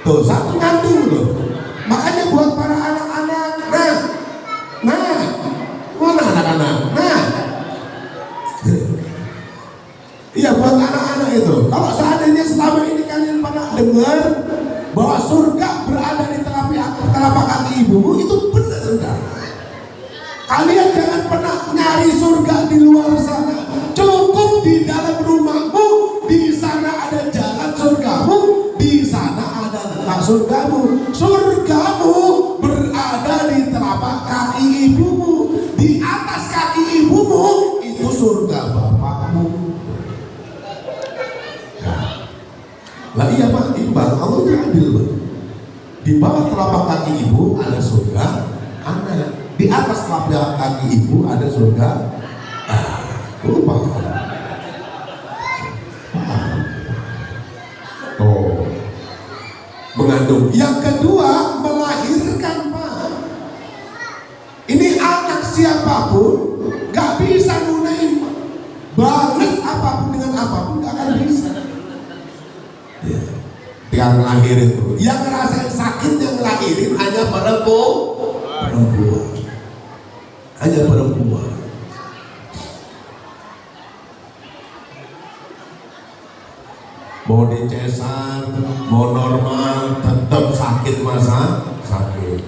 Tuh satu ngandung loh. Makanya buat para anak-anak, mana anak-anak? Iya buat anak-anak itu. Kalau seandainya selama ini kalian pernah dengar bahwa surga berada di telapak kaki ibumu, itu benar enggak? Kalian jangan pernah nyari surga di luar sana. Cukup di dalam rumahmu, di sana ada jalan surgamu, di sana ada letak surgamu. Surgamu berada di telapak kaki ibumu. Di atas kaki ibumu itu surga bapakmu. Lah iya Pak, imbang, Allah itu adil Pak. Di bawah telapak kaki ibu ada surga anak. Di atas telapak kaki ibu ada surga. Lupa. Oh, mengandung. Yang kedua melahirkan Pak. Ini anak siapapun gak bisa nunain balas apapun dengan apapun, gak akan bisa. Ya. Yang ngelahirin itu, yang ngerasain sakit yang ngelahirin hanya perempuan, hanya perempuan. Mau dicesar, mau normal, tetap sakit masa sakit.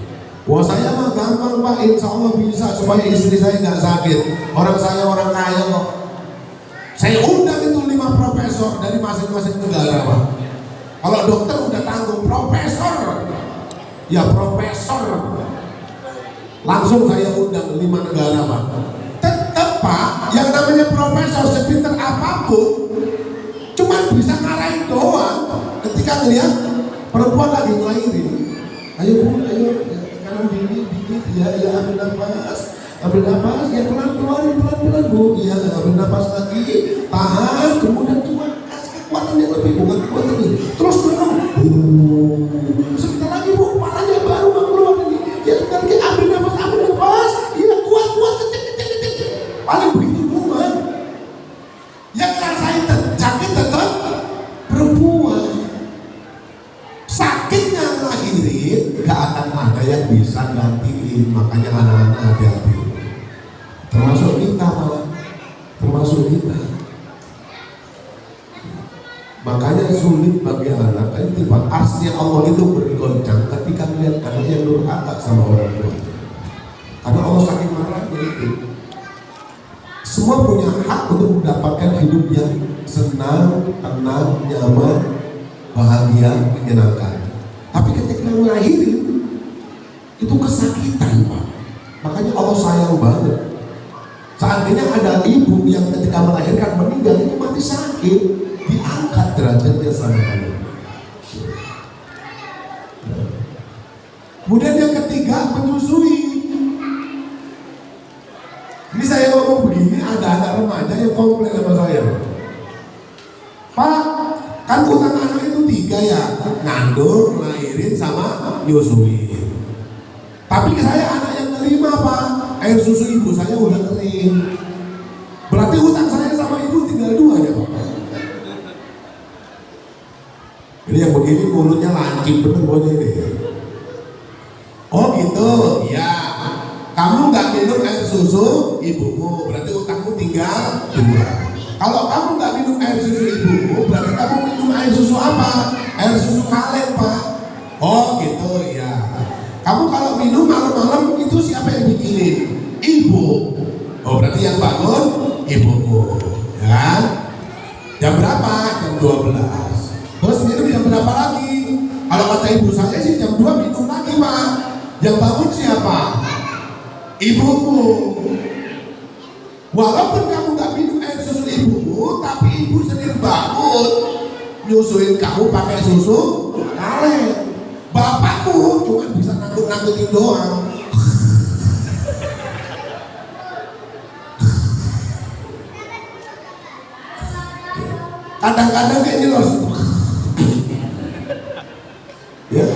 Wah saya mah gampang Pak, insya Allah bisa supaya istri saya nggak sakit. Orang saya orang kaya kok. Saya undang itu 5 profesor dari masing-masing negara Pak. Kalau dokter udah tanggung profesor, ya profesor. Langsung saya undang 5 negara Pak. Tetap Pak, yang namanya profesor sepinter apapun, cuman bisa ngarahin doang. Ketika ngeliat perempuan lagi ngelahirin, ayo Bu, ayo kanan diri, ya ambil nafas, ya pelan pelan Bu, ya ambil nafas lagi, tahan, kemudian cuma kasih kekuatan yang lebih, bukan kekuatan ini, terus dorong, sebentar lagi Bu, kepalanya baru mau keluar ini, ya sebentar lagi ambil nafas, ya kuat, kecil, paling begitu Bu kan. Yang ngerasain sakit tetap perempuan. Sakitnya ngelahirin gak akan ada yang bisa gantiin. Makanya anak-anak hati-hati, termasuk kita Pak, termasuk kita. Makanya sulit bagi anak. Itu Pak, arsnya Allah itu bergoncang ketika melihat anaknya durhaka sama orang tua. Karena Allah saking marahnya itu. Semua punya hak untuk mendapatkan hidup yang senang, tenang, nyaman, bahagia, menyenangkan. Tapi ketika melahirin itu kesakitan Pak. Makanya Allah sayang banget. Seandainya ada ibu yang ketika melahirkan meninggal, itu mati sakit, diangkat derajatnya sama Allah. Kemudian yang ketiga menyusui. Ini saya ngomong begini, ada anak remaja yang komplain sama saya. Pak, kan utang anak itu 3 ya, ngandung, ngelahirin, sama nyusuin. Tapi saya anak yang kelima Pak, air susu ibu saya udah kering. Berarti utang saya sama ibu tinggal 2 ya Pak. Ini yang begini mulutnya lancip bener pokoknya ini. Oh gitu, ya. Kamu nggak minum air susu ibumu, berarti utangmu tinggal 2. Kalau kamu nggak minum air susu ibumu, berarti kamu minum air susu apa? Air susu kalen Pak. Oh gitu ya. Kamu kalau minum malam-malam itu siapa yang bikinin? Ibu. Oh berarti yang bangun ibumu, ya? Jam berapa? Jam 12. Terus minum jam berapa lagi? Kalau kata ibu saya sih jam 2 minum lagi Pak. Yang bangun siapa? Ibumu. Walaupun kamu gak minum air susu ibumu, tapi ibu sendiri bangun nyusuin kamu pakai susu kalen. Bapakmu tahu, cuma bisa nakut-nakutin doang. Kadang-kadang kayak jelas. Ya.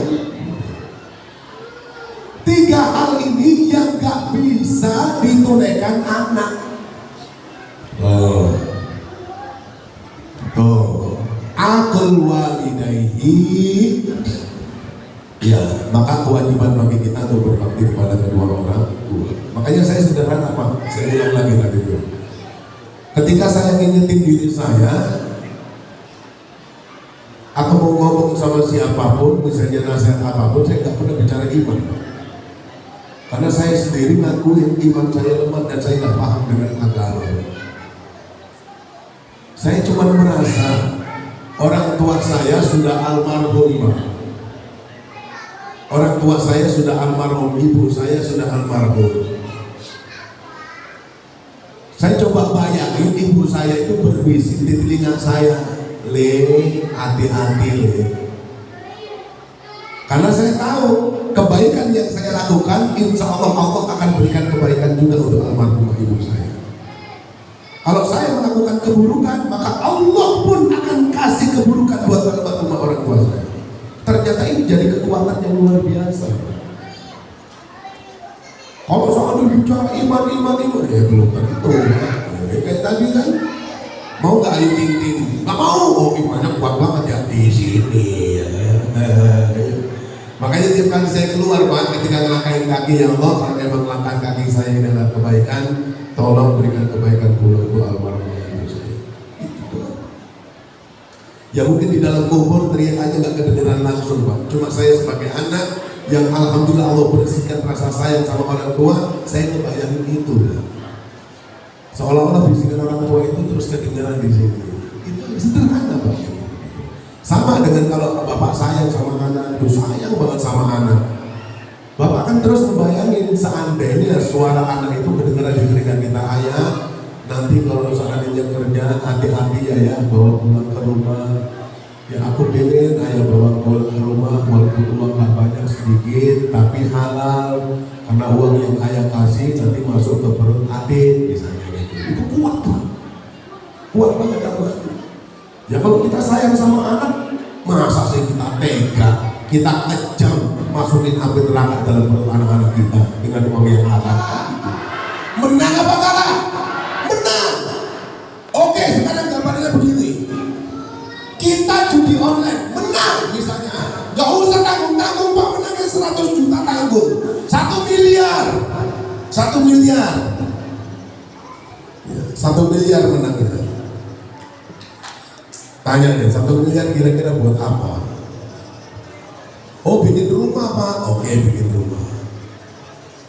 3 hal ini yang gak bisa ditunaikan anak. Akul walidayhi. Ya, maka kewajiban bagi kita untuk berbakti kepada kedua orang tua. Makanya saya sederhana Pak, saya ulang lagi tadi itu. Ketika saya ngingetin diri saya, atau mau ngomong sama siapapun, misalnya nasihat apapun, saya nggak pernah bicara iman. Karena saya sendiri ngakuin iman saya lemah dan saya nggak paham dengan agama. Saya cuma merasa orang tua saya sudah almarhum. Orang tua saya sudah almarhum, ibu saya sudah almarhum. Saya coba bayangin ibu saya itu berbisik di telinga saya, "Le, hati-hati le." Karena saya tahu kebaikan yang saya lakukan, insya Allah Allah akan berikan kebaikan juga untuk almarhum ibu saya. Kalau saya melakukan keburukan, maka Allah pun akan kasih keburukan buat almarhum orang tua saya. Ternyata ini jadi kekuatan yang luar biasa. Kalau soal bicara iman, ya belum tentu. Kayak tadi kan, mau nggak Ayu Ting Ting? Nggak mau. Oh, imannya kuat banget ya di sini. Makanya tiap kali saya keluar Pak, ketika ngelangkahin kaki, ya Allah, kalau memang langkah kaki saya ini adalah kebaikan, tolong berikan kebaikan pula untuk almarhum ibu saya. Ya mungkin di dalam kubur teriak aja nggak kedengeran langsung Pak. Cuma saya sebagai anak yang alhamdulillah Allah bersihkan rasa sayang sama orang tua, saya ngebayangin itu. Seolah-olah bisikan orang tua itu terus kedengeran di sini. Itu sederhana Pak. Sama dengan kalau bapak sayang sama anak, itu sayang banget sama anak. Bapak kan terus membayangin seandainya suara anak itu kedengeran di telinga kita, "Ayah, nanti kalau seandainya kerja, hati-hati ya bawa pulang ke rumah. Ya aku pengen ayah bawa pulang ke rumah, walaupun uang gak banyak sedikit, tapi halal. Karena uang yang ayah kasih nanti masuk ke perut adik," misalnya gitu. Itu kuat Pak. Kuat banget Pak. Ya kalau kita sayang sama anak, masa sih kita tega, kita kejam masukin api neraka dalam perut anak-anak kita dengan uang yang halal. Menang apa kalah? Menang. Oke, sekarang gambarnya begini. Kita judi online, menang misalnya. Gak usah tanggung-tanggung Pak, menangnya 100 juta tanggung. 1 miliar. 1 miliar. 1 miliar menangnya. Tanya deh, 1 miliar kira-kira buat apa? Oh, bikin rumah Pak. Oke, bikin rumah.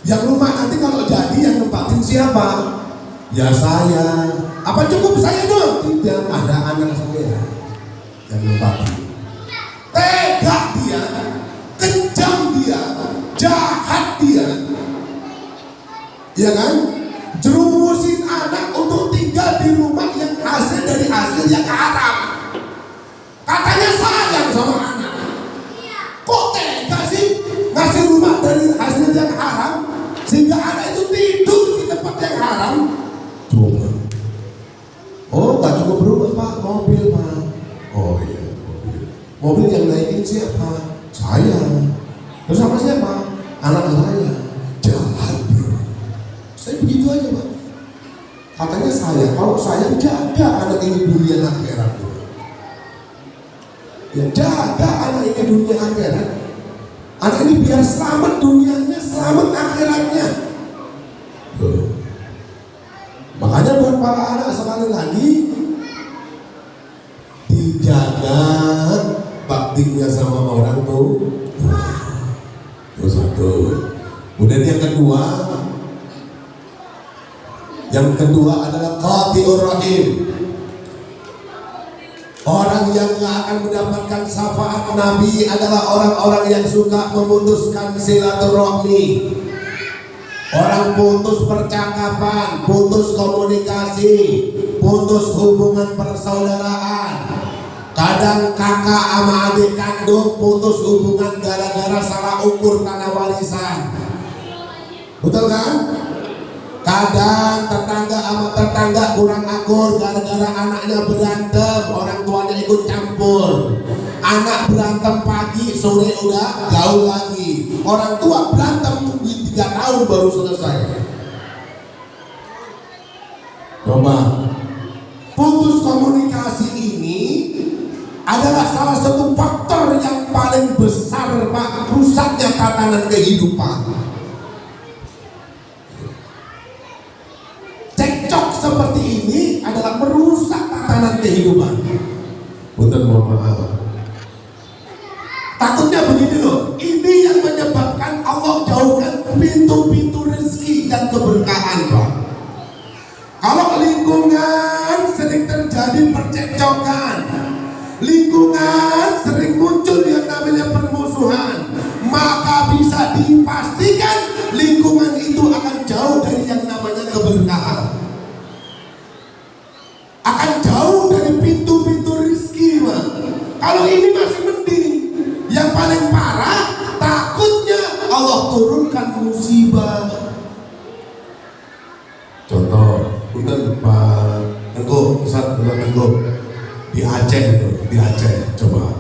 Yang rumah nanti kalau jadi yang nempatin siapa? Ya saya. Apa cukup saya doang? Tidak, ada anak saya yang nempatin. Tega dia, kejam dia, jahat dia, ya kan? Jerumusin anak untuk tinggal di rumah yang hasil dari hasil yang haram. Katanya sayang sama anak. Kok tega sih ngasih rumah dari hasil yang haram sehingga anak itu tidur di tempat yang haram? Coba. Oh, gak cukup berubah Pak, mobil Pak. Oh iya, mobil. Mobil yang naikin siapa? Saya. Terus sama siapa? Anak saya. Jahat bro. Saya begitu aja Pak. Katanya saya, kalau saya jaga anak ini dunia akhirat. Ya jaga anak ini dunia akhirat. Anak ini biar selamat dunianya, selamat akhiratnya. Makanya buat para anak sekali lagi, dijaga baktinya sama orang tuh. Itu satu. Kemudian yang kedua adalah qati'ur rahim. Orang yang gak akan mendapatkan syafaat Nabi adalah orang-orang yang suka memutuskan silaturahmi. Orang putus percakapan, putus komunikasi, putus hubungan persaudaraan. Kadang kakak sama adik kandung putus hubungan gara-gara salah ukur tanah warisan. Betul kan? Kadang tetangga sama tetangga kurang akur gara-gara anaknya berantem, orang tuanya ikut campur. Anak berantem pagi, sore udah gaul lagi. Orang tua berantem tungguin 3 tahun baru selesai. Coba, putus komunikasi ini adalah salah satu faktor yang paling besar, Pak, rusaknya tatanan kehidupan. Cekcok seperti ini adalah merusak tatanan kehidupan. Punten, mohon maaf. Takutnya begini loh, ini yang menyebabkan Allah jauhkan pintu-pintu rezeki dan keberkahan, Pak. Kalau lingkungan sering terjadi percekcokan, lingkungan sering muncul yang namanya permusuhan, maka bisa dipastikan lingkungan itu akan jauh dari yang namanya keberkahan, akan jauh dari pintu-pintu rezeki, Pak. Kalau ini masih mending. Yang paling parah, takutnya Allah turunkan musibah. Contoh, punten Pak Tengku, Ustaz Tengku, di Aceh itu, di Aceh, coba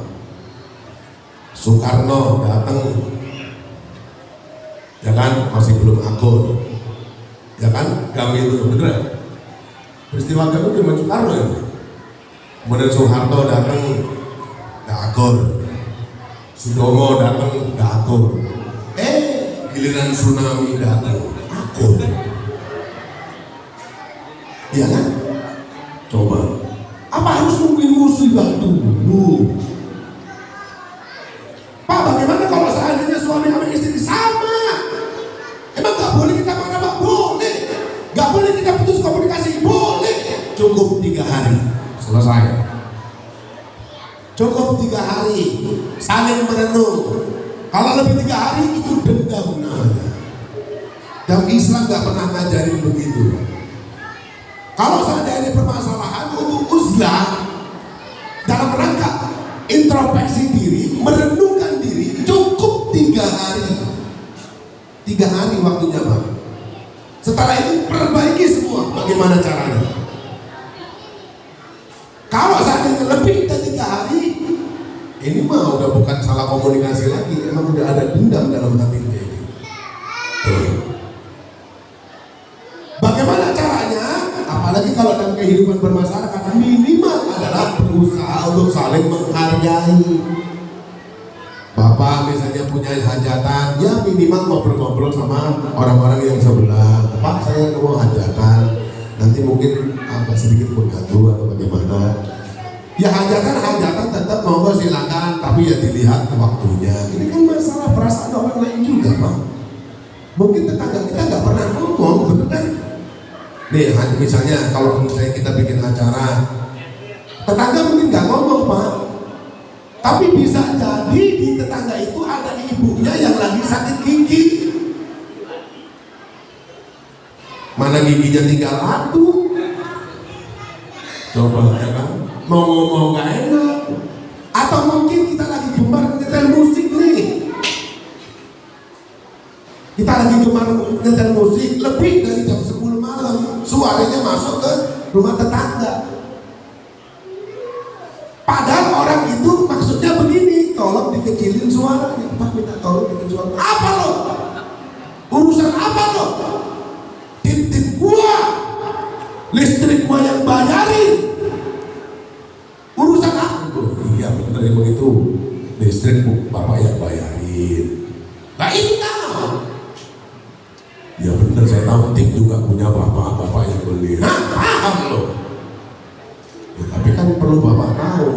Soekarno datang, ya kan, masih belum akur, ya kan, kami itu bener. Peristiwa kami cuma Soekarno ya. Kemudian Soeharto datang, gak akur. Sudomo datang, gak akur. Giliran tsunami datang, akur. Iya kan? Coba. Apa harus nungguin musibah dulu? Pak, bagaimana kalau seandainya suami sama istri sama? Emang gak boleh kita marah-marah? Boleh. Gak boleh kita putus komunikasi? Boleh. Cukup 3 hari, selesai. Cukup 3 hari, saling merenung. Kalau lebih 3 hari itu dendam namanya. Dan Islam gak pernah ngajarin begitu. Kalau seandainya permasalahan untuk uzlah dalam rangka introspeksi diri, merenungkan diri, cukup 3 hari. 3 hari waktunya, Pak. Setelah itu perbaiki semua. Bagaimana caranya? Kalau seandainya lebih dari 3 hari, ini mah udah bukan salah komunikasi lagi, emang udah ada dendam dalam hati dia ini. Bagaimana caranya? Apalagi kalau dalam kehidupan bermasyarakat, minimal adalah berusaha untuk saling menghargai. Bapak misalnya punya hajatan, ya minimal ngobrol-ngobrol sama orang-orang yang sebelah. Pak, saya mau hajatan, nanti mungkin agak sedikit mengganggu atau bagaimana. Ya hajatan tetap monggo silakan, tapi ya dilihat waktunya. Ini kan masalah perasaan orang lain juga, Pak. Mungkin tetangga kita nggak pernah ngomong, bener kan? Nih, misalnya kalau misalnya kita bikin acara, tetangga mungkin nggak ngomong, Pak. Tapi bisa jadi di tetangga itu ada ibunya yang lagi sakit gigi. Mana giginya tinggal 1. Coba ya kan? Mau ngomong gak enak. Atau mungkin kita lagi gemar nyetel musik nih. Kita lagi gemar nyetel musik lebih dari jam 10 malam, suaranya masuk ke rumah tetangga. Padahal orang itu maksudnya begini, tolong dikecilin suaranya. Pak, minta tolong dikecilin suara. Apa lo? Urusan apa lo? Tip-tip gua, listrik gua yang bayarin. Urusan apa? Iya bener emang itu listrik bapak yang bayarin. Nah ini tahu. Ya bener, saya tahu tip juga punya bapak yang beli. Nah paham loh. Ya, tapi kan perlu bapak tahu.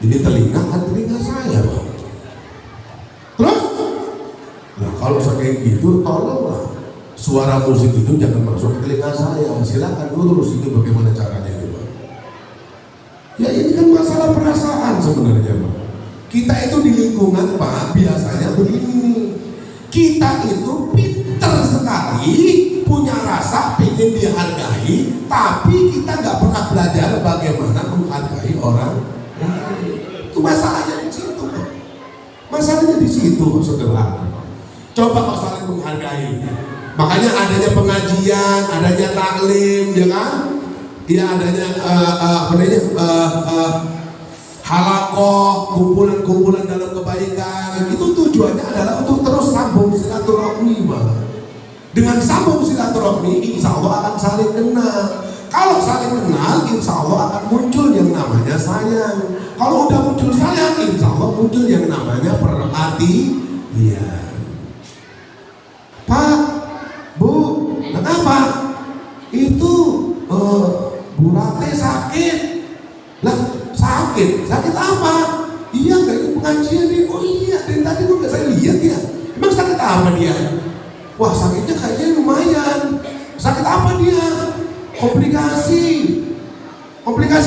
Ini telinga kan telinga saya, Pak. Terus? Nah kalau saya kayak gitu, tolonglah suara musik itu jangan masuk ke telinga saya. Silakan lurus itu bagaimana caranya itu, Pak. Ya ini kan masalah perasaan sebenarnya, Pak. Kita itu di lingkungan, Pak, biasanya begini. Kita itu pinter sekali, punya rasa pengen dihargai, tapi kita nggak pernah belajar bagaimana menghargai orang gitu saudara. Coba kau saling menghargai. Makanya adanya pengajian, adanya taklim, ya kan? Ya adanya halakoh, kumpulan-kumpulan dalam kebaikan. Itu tujuannya adalah untuk terus sambung silaturahmi, Dengan sambung silaturahmi, insya Allah akan saling kenal. Kalau saling kenal, insya Allah akan muncul yang namanya sayang. Kalau udah muncul sayang, insya Allah muncul yang namanya perhatian. Pak, Bu, kenapa? Itu Bu Rate sakit. Lah, sakit apa? Iya, nggak ikut pengajian nih. Oh iya, dari tadi kok nggak saya lihat ya. Emang sakit apa dia? Wah, sakitnya kayaknya lumayan. Sakit apa dia? Komplikasi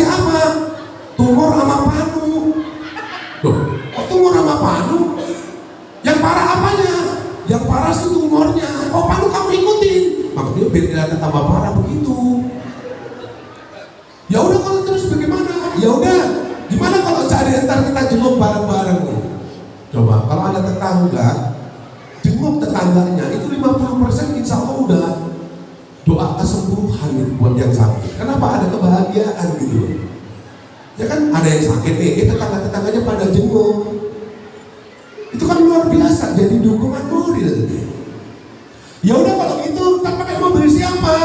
apa? Tumor sama panu. Loh, kok tumor sama panu? Yang parah apanya? Yang parah sih tumornya. Oh, panu kamu ikutin. Makanya biar kelihatan tambah parah begitu. Ya udah, kalau terus bagaimana? Ya udah, gimana kalau cari ntar kita jenguk bareng-bareng? Coba kalau ada tetangga, jenguk tetangganya itu 50% insya Allah udah doa kesembuhan gitu buat yang sakit. Kenapa? Ada kebahagiaan gitu. Ya kan ada yang sakit nih, tetangga-tetangganya pada jenguk. Itu kan luar biasa, jadi dukungan moral. Ya udah kalau gitu, ntar pakai mobil siapa?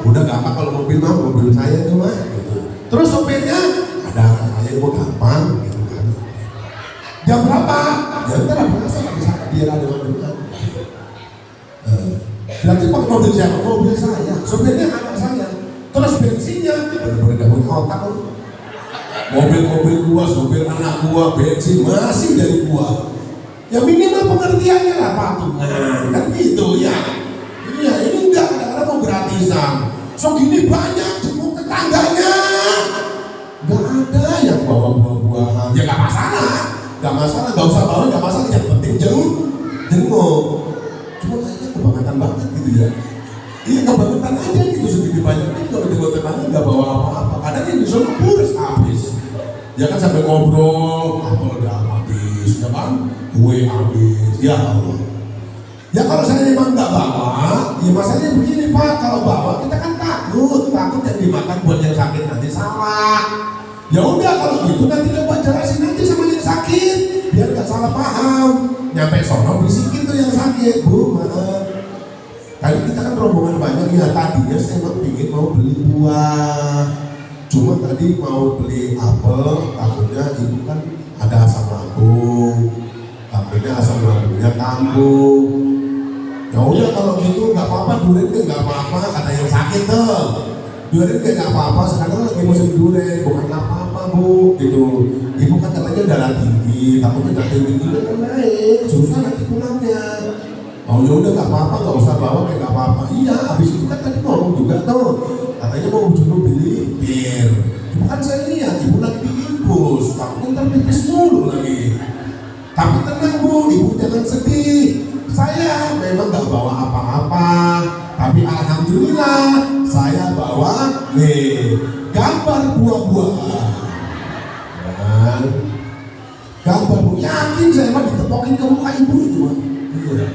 Udah gampang kalau mobil saya tuh mah. Gitu. Terus sopirnya ada saya mau gampang gitu kan. Jam berapa? Jam berapa? Nggak bisa biar ada mobil. Berarti pakai mobil siapa? Mobil saya. Sopirnya anak saya. Terus bensinnya bener-bener gak punya otak. Mobil gua, sopir anak gua, bensin masih dari gua. Ya minimal pengertiannya lah patungan, kan gitu ya. Iya, ini enggak, kadang-kadang mau gratisan. So gini banyak jenguk tetangganya. Gak ada yang bawa buah-buahan. Ya gak masalah, gak usah bawa, gak masalah. Yang penting jenguk. Cuma kayaknya kebangetan banget gitu ya. Iya, kebangetan aja gitu segini banyak. Ini kalau jenguk tetangga gak bawa apa-apa. Kadang yang disuruh kurus habis. Ya kan sampai ngobrol, apa udah habis, ya kan? Kue habis, ya Allah. Ya kalau saya memang nggak bawa, ya masalahnya begini Pak, kalau bawa kita kan takut yang dimakan buat yang sakit nanti salah. Ya udah kalau gitu nanti coba jelasin aja sama yang sakit, biar nggak salah paham. Nyampe sono bisikin tuh yang sakit, Bu, maaf. Tadi kita kan rombongan banyak ya, tadinya saya memang pingin mau beli buah. Cuma tadi mau beli apel, takutnya ibu kan ada asam lambung. Takutnya asam lambungnya kambuh. Ya udah kalau gitu nggak apa-apa, durian deh nggak apa-apa, kata yang sakit tuh. Durian deh nggak apa-apa, sekarang lagi musim durian, bukan apa-apa Bu. Gitu. Ibu kan katanya darah tinggi, takutnya darah tinggi kan naik, susah nanti pulangnya. Oh ya udah nggak apa-apa, nggak usah bawa kayak nggak apa-apa. Iya, habis itu kan tadi ngomong juga tuh, katanya mau dulu beli bir. Cuma kan saya lihat ibu lagi diinfus, takutnya ntar pipis mulu lagi. Tapi tenang Bu, ibu jangan sedih. Saya memang nggak bawa apa-apa, tapi alhamdulillah saya bawa nih gambar buah-buahan. Gambar Bu, yakin saya mah ditepokin ke muka ibu itu. Iya.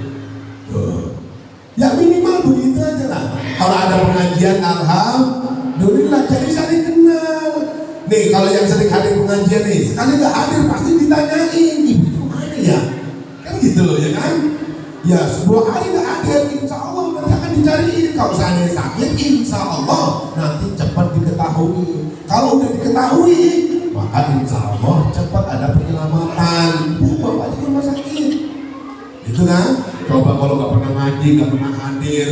Ya minimal begitu aja lah. Kalau ada pengajian, alhamdulillah jadi saling kenal. Nih kalau yang sering hadir pengajian nih, sekali nggak hadir pasti ditanyain, ibu itu mana ya? Kan gitu loh ya kan? Ya 10 hari nggak hadir, insya Allah nanti akan dicariin. Kalau seandainya sakit, insya Allah nanti cepat diketahui. Kalau udah diketahui, maka insya Allah cepat ada penyelamatan. Bu, bapak di rumah sakit, itu kan? Coba kalau nggak pernah ngaji, nggak pernah hadir,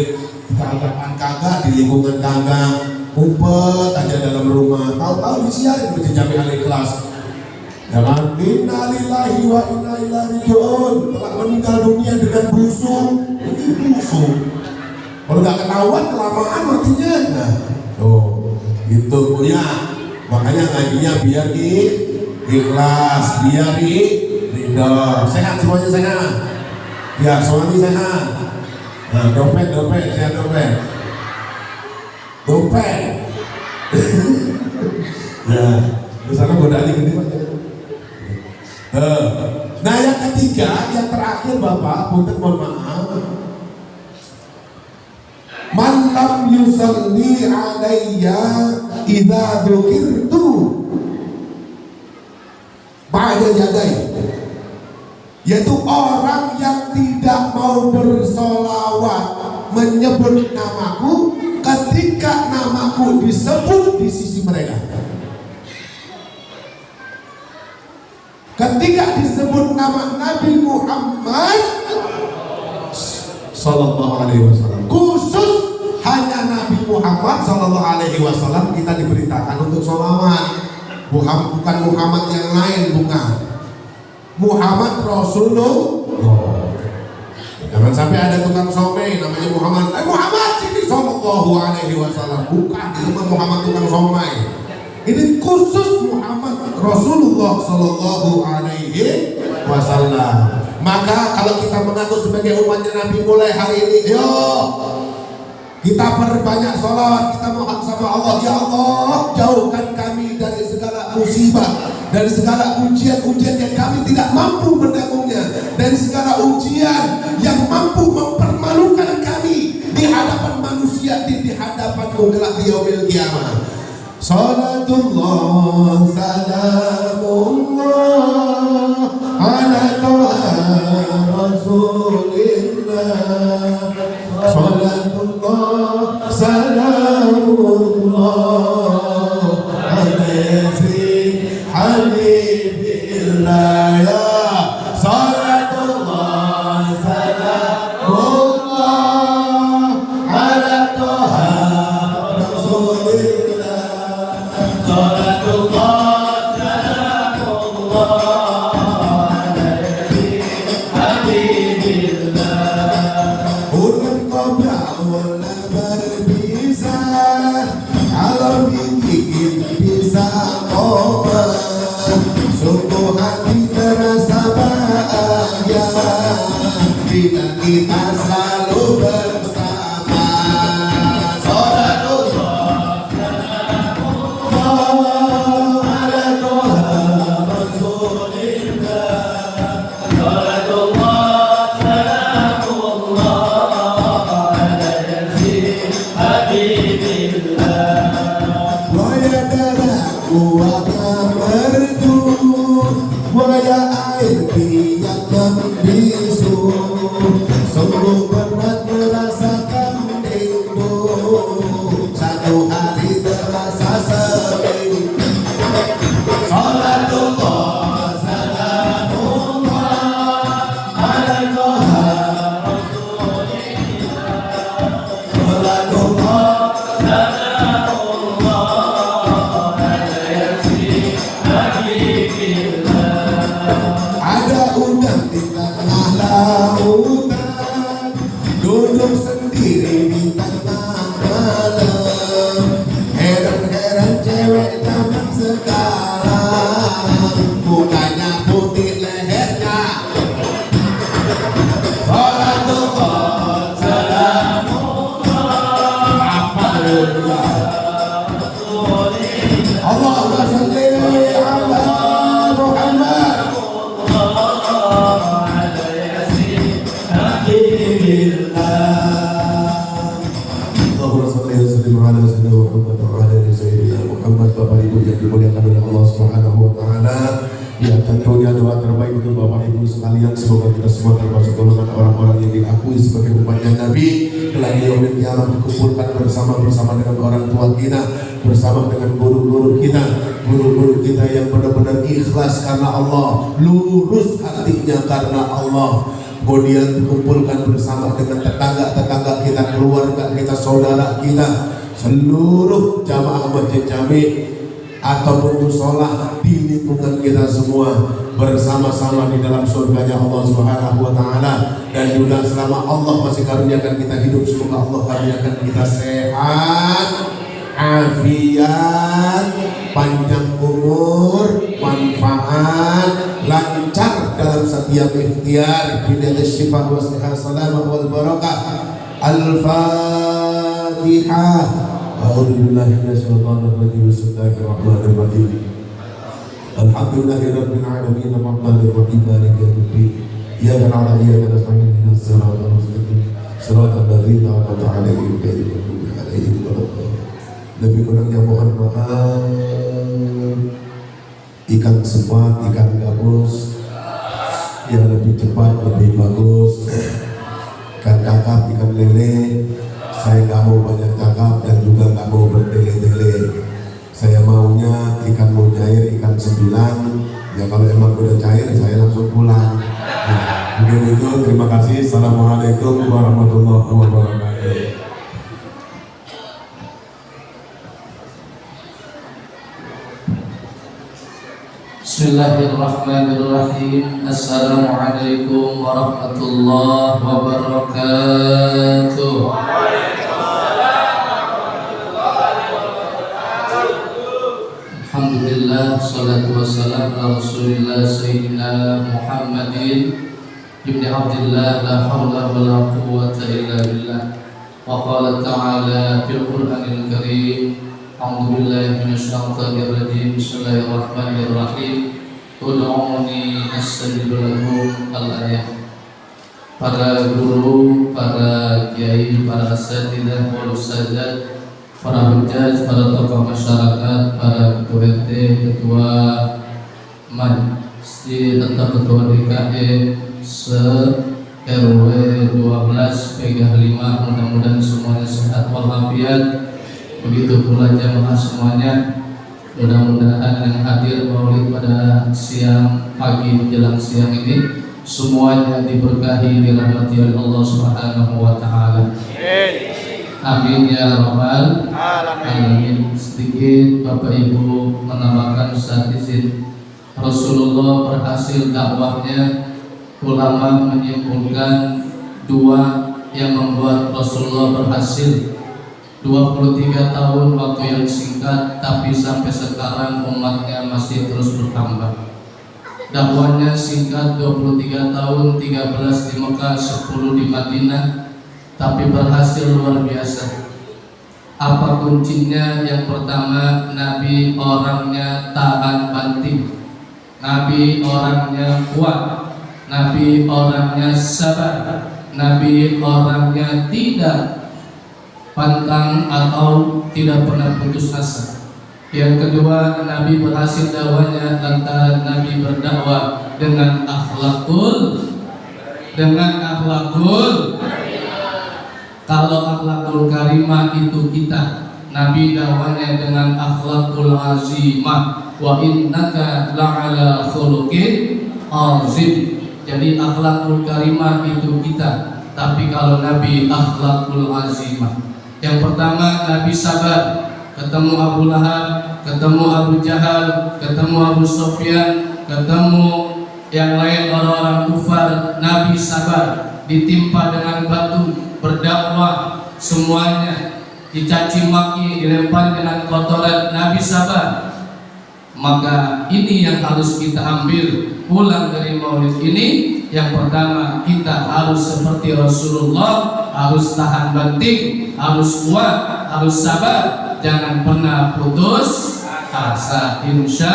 kagak di lingkungan kagak, ngumpet aja dalam rumah, tahu-tahu disiarin masjid Jami Al-Ikhlas. Ya kan? Innalillahi wa inna ilaihi raji'un. Telah meninggal dunia dengan busuk. Ini busuk. Kalau nggak ketahuan kelamaan matinya. Nah, tuh, gitu Bu ya. Makanya ngajinya biar ikhlas, biar ridho. Sehat semuanya sehat. Ya, suami sehat. Nah, dompet, sehat dompet. Ya, di sana godaan gede Pak. Nah yang ketiga yang terakhir Bapak, punten mohon maaf. Man lam yusalli alayya idza dzukirtu ba'da yadai, yaitu orang yang tidak mau bersolawat menyebut namaku ketika namaku disebut di sisi mereka. Ketika disebut nama Nabi Muhammad Sallallahu Alaihi Wasallam, khusus hanya Nabi Muhammad Sallallahu Alaihi Wasallam kita diberitakan untuk sholawat. Bukan Muhammad yang lain, bukan. Muhammad Rasulullah. Jangan sampai ada tukang somai namanya Muhammad. Muhammad ini Sallallahu Alaihi Wasallam, bukan. Itu Muhammad tukang somai. Ini khusus Muhammad Rasulullah Sallallahu Alaihi Wasallam. Maka kalau kita mengaku sebagai umatnya Nabi mulai hari ini, yo kita perbanyak sholat, kita mohon sama Allah, ya Allah jauhkan kami dari segala musibah, dari segala ujian-ujian yang kami tidak mampu menanggungnya, dari segala ujian yang mampu mempermalukan kami di hadapan manusia, di hadapan-Mu kelak di yaumil qiyamah. Salatullah salamullah ala toha rasulillah. Salatullah salamullah ala habibillah. Ya salatullah salamullah ala toha rasulillah. Sungguh hati terasa bahagia bila kita selalu bersama. Salatullah salamullah ala toha rasulillah. Salatullah salamullah ala yasin habibillah. Wa yadaraku wa merdu waya air yang membisu, sungguh berat merasakan rindu, satu hari terasa seminggu. Salatullah salamullah ala toha rasulillah. Salatullah salamullah ala yasin habibillah. Ada udang di tengah lautan, duduk sendiri di tengah malam. Heran-heran cewek zaman sekarang, mukanya putih lehernya. Salatullah salamullah apa Allahumma shalli ala Muhammad. Bapak Ibu yang dimuliakan oleh Allah Subhanahu wa taala, ya tentunya doa terbaik untuk Bapak Ibu sekalian, semoga kita semua termasuk golongan orang-orang yang diakui sebagai umatnya Nabi kelak di yaumil qiyamah, dikumpulkan bersama dengan orang tua kita, bersama dengan guru-guru kita yang benar-benar ikhlas karena Allah, lurus hatinya karena Allah. Kemudian dikumpulkan bersama dengan tetangga-tetangga kita, keluarga kita, saudara kita, seluruh jamaah masjid jami ataupun musola di lingkungan kita semua, bersama-sama di dalam surganya Allah Subhanahu wa taala. Dan juga selama Allah masih karuniakan kita hidup, semoga Allah karuniakan kita sehat, afiat, panjang umur, manfaat, lancar dalam setiap ikhtiar, bid'ah syifa wa salamah wal barakah. Al-Fatihah. A'udzu billahi minasyaitonir rajim. Bismillahirrahmanirrahim. Alhamdulillahirabbil alamin, arrahmanir rahim, maliki yaumiddin. iyyaka na'budu wa iyyaka nasta'in ihdinas siratal mustaqim siratal ladzina an'amta 'alaihim ghairil maghdubi 'alaihim waladdallin. Lebih kurangnya mohon maaf. Ikan sepat, ikan gabus yang lebih cepat, lebih bagus. Ikan kakap, ikan lele, saya nggak mau banyak kakap dan juga nggak mau bertele-tele. Saya maunya ikan mujair, ikan sembilan. Ya kalau emang udah cair, saya langsung pulang. Nah, mungkin itu. Terima kasih. Assalamualaikum warahmatullahi wabarakatuh. Bismillahirrahmanirrahim. Assalamualaikum warahmatullahi wabarakatuh. Alhamdulillah, salatu wassalam ala Rasulillah Sayyidina Muhammadin ibni Abdillah, la hawla wa la quwwata illa billah. Wa qala ta'ala fil Qur'anil Karim, a'udzu billahi minasyaitonir rajim. Bismillahirrahmanirrahim. Ud'uni astajib lakum. Al-ayat. Para guru, para kiai, para asatidzah wal ustadzat, para hujjaj, para tokoh masyarakat, para ketua RT, ketua masjid atau ketua DKM se-RW 12 PGH 5, mudah-mudahan semuanya sehat walafiat. Begitu pula jamaah semuanya, mudah-mudahan yang hadir maulid pada siang, pagi menjelang siang ini semuanya diberkahi, dirahmati oleh Allah Subhanahu wa taala. Amin ya rabbal alamin. Sedikit Bapak Ibu menambahkan, Ustaz izin, Rasulullah berhasil dakwahnya. Ulama menyimpulkan dua yang membuat Rasulullah berhasil. 23 tahun waktu yang singkat, tapi sampai sekarang umatnya masih terus bertambah. Dakwahnya singkat, 23 tahun, 13 di Mekah, 10 di Madinah, tapi berhasil luar biasa. Apa kuncinya? Yang pertama, Nabi orangnya tahan banting, Nabi orangnya kuat, Nabi orangnya sabar, Nabi orangnya tidak pantang atau tidak pernah putus asa. Yang kedua, Nabi berhasil dakwahnya lantaran Nabi berdakwah dengan akhlakul. Kalau akhlakul karimah itu kita, Nabi dakwahnya dengan akhlakul azimah. Wa innaka la'ala khuluqin azim. Jadi akhlakul karimah itu kita, tapi kalau Nabi akhlakul azimah. Yang pertama, Nabi sabar. Ketemu Abu Lahab, ketemu Abu Jahal, ketemu Abu Sufyan, ketemu yang lain orang-orang kufar, Nabi sabar. Ditimpa dengan batu, berdakwah, semuanya dicaci maki, dilempar dengan kotoran, Nabi sabar. Maka ini yang harus kita ambil pulang dari maulid ini. Yang pertama, kita harus seperti Rasulullah, harus tahan banting, harus kuat, harus sabar, jangan pernah putus asa, insya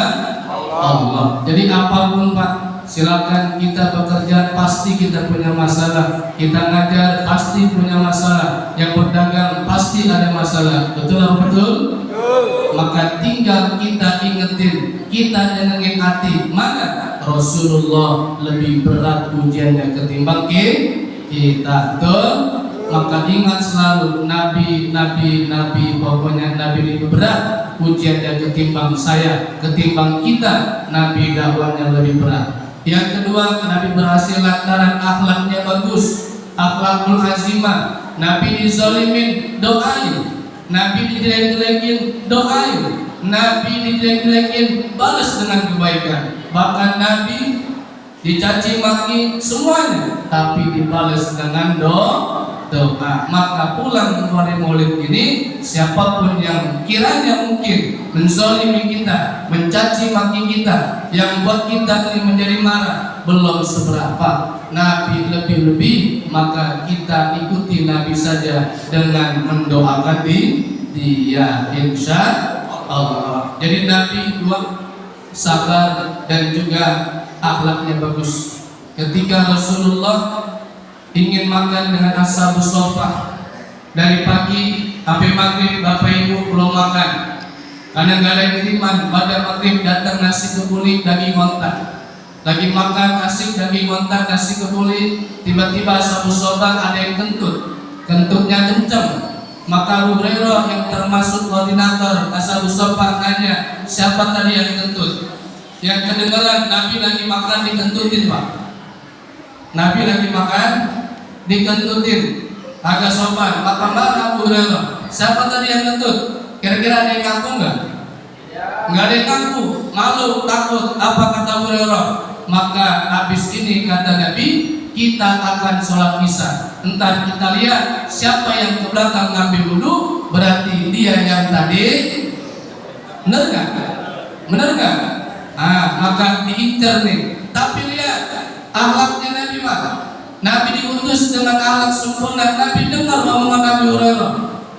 Allah. Jadi apapun Pak, silakan. Kita bekerja pasti kita punya masalah, kita ngajar pasti punya masalah, yang berdagang pasti ada masalah, betul atau betul? Maka tinggal kita ingetin, kita nyenengin hati. Mana Rasulullah lebih berat ujiannya ketimbang kita, tuh. Maka ingat selalu, Nabi, pokoknya Nabi lebih berat ujiannya ketimbang saya, ketimbang kita. Nabi dakwahnya lebih berat. Yang kedua, Nabi berhasil lantaran akhlaknya bagus, akhlakul azimah. Nabi dizalimin, doain. Nabi dijelek-jelekin, doain. Nabi dijelek-jelekin, balas dengan kebaikan. Bahkan Nabi dicaci maki, semuanya, tapi dibalas dengan doa. Maka pulang dari maulid ini, siapapun yang kiranya mungkin menzalimi kita, mencaci maki kita, yang buat kita ini menjadi marah, belum seberapa. Nabi lebih-lebih, maka kita ikuti Nabi saja dengan mendoakan dia, insya Allah. Jadi Nabi dua, sabar dan juga akhlaknya bagus. ketika Rasulullah ingin makan dengan ashabus suffah. Dari pagi sampai maghrib Bapak Ibu belum makan, karena nggak ada kiriman. Pada maghrib datang nasi kebuli daging onta, lagi makan nasi daging onta nasi kebuli, tiba-tiba ashabus suffah ada yang kentutnya kenceng. Maka Abu Hurairah yang termasuk koordinator ashabus suffah nanya, siapa tadi yang kentut? Yang kedengaran Nabi lagi makan dikentutin, Pak. Nabi lagi makan dikentutin, agak sopan. Maka marah Abu Hurairah, siapa tadi yang kentut? Kira-kira ada yang ngaku nggak? Nggak ada yang ngaku, malu, takut. Apa kata Abu Hurairah? Maka habis ini kata Nabi, kita akan sholat isya. Entar kita lihat siapa yang ke belakang ngambil wudhu, berarti dia yang tadi. Bener nggak? Bener nggak? Maka diincar nih. Tapi lihat akhlaknya Nabi, Pak. Nabi diutus dengan akhlak sempurna. Nabi dengar omongan Nabi Hurairah.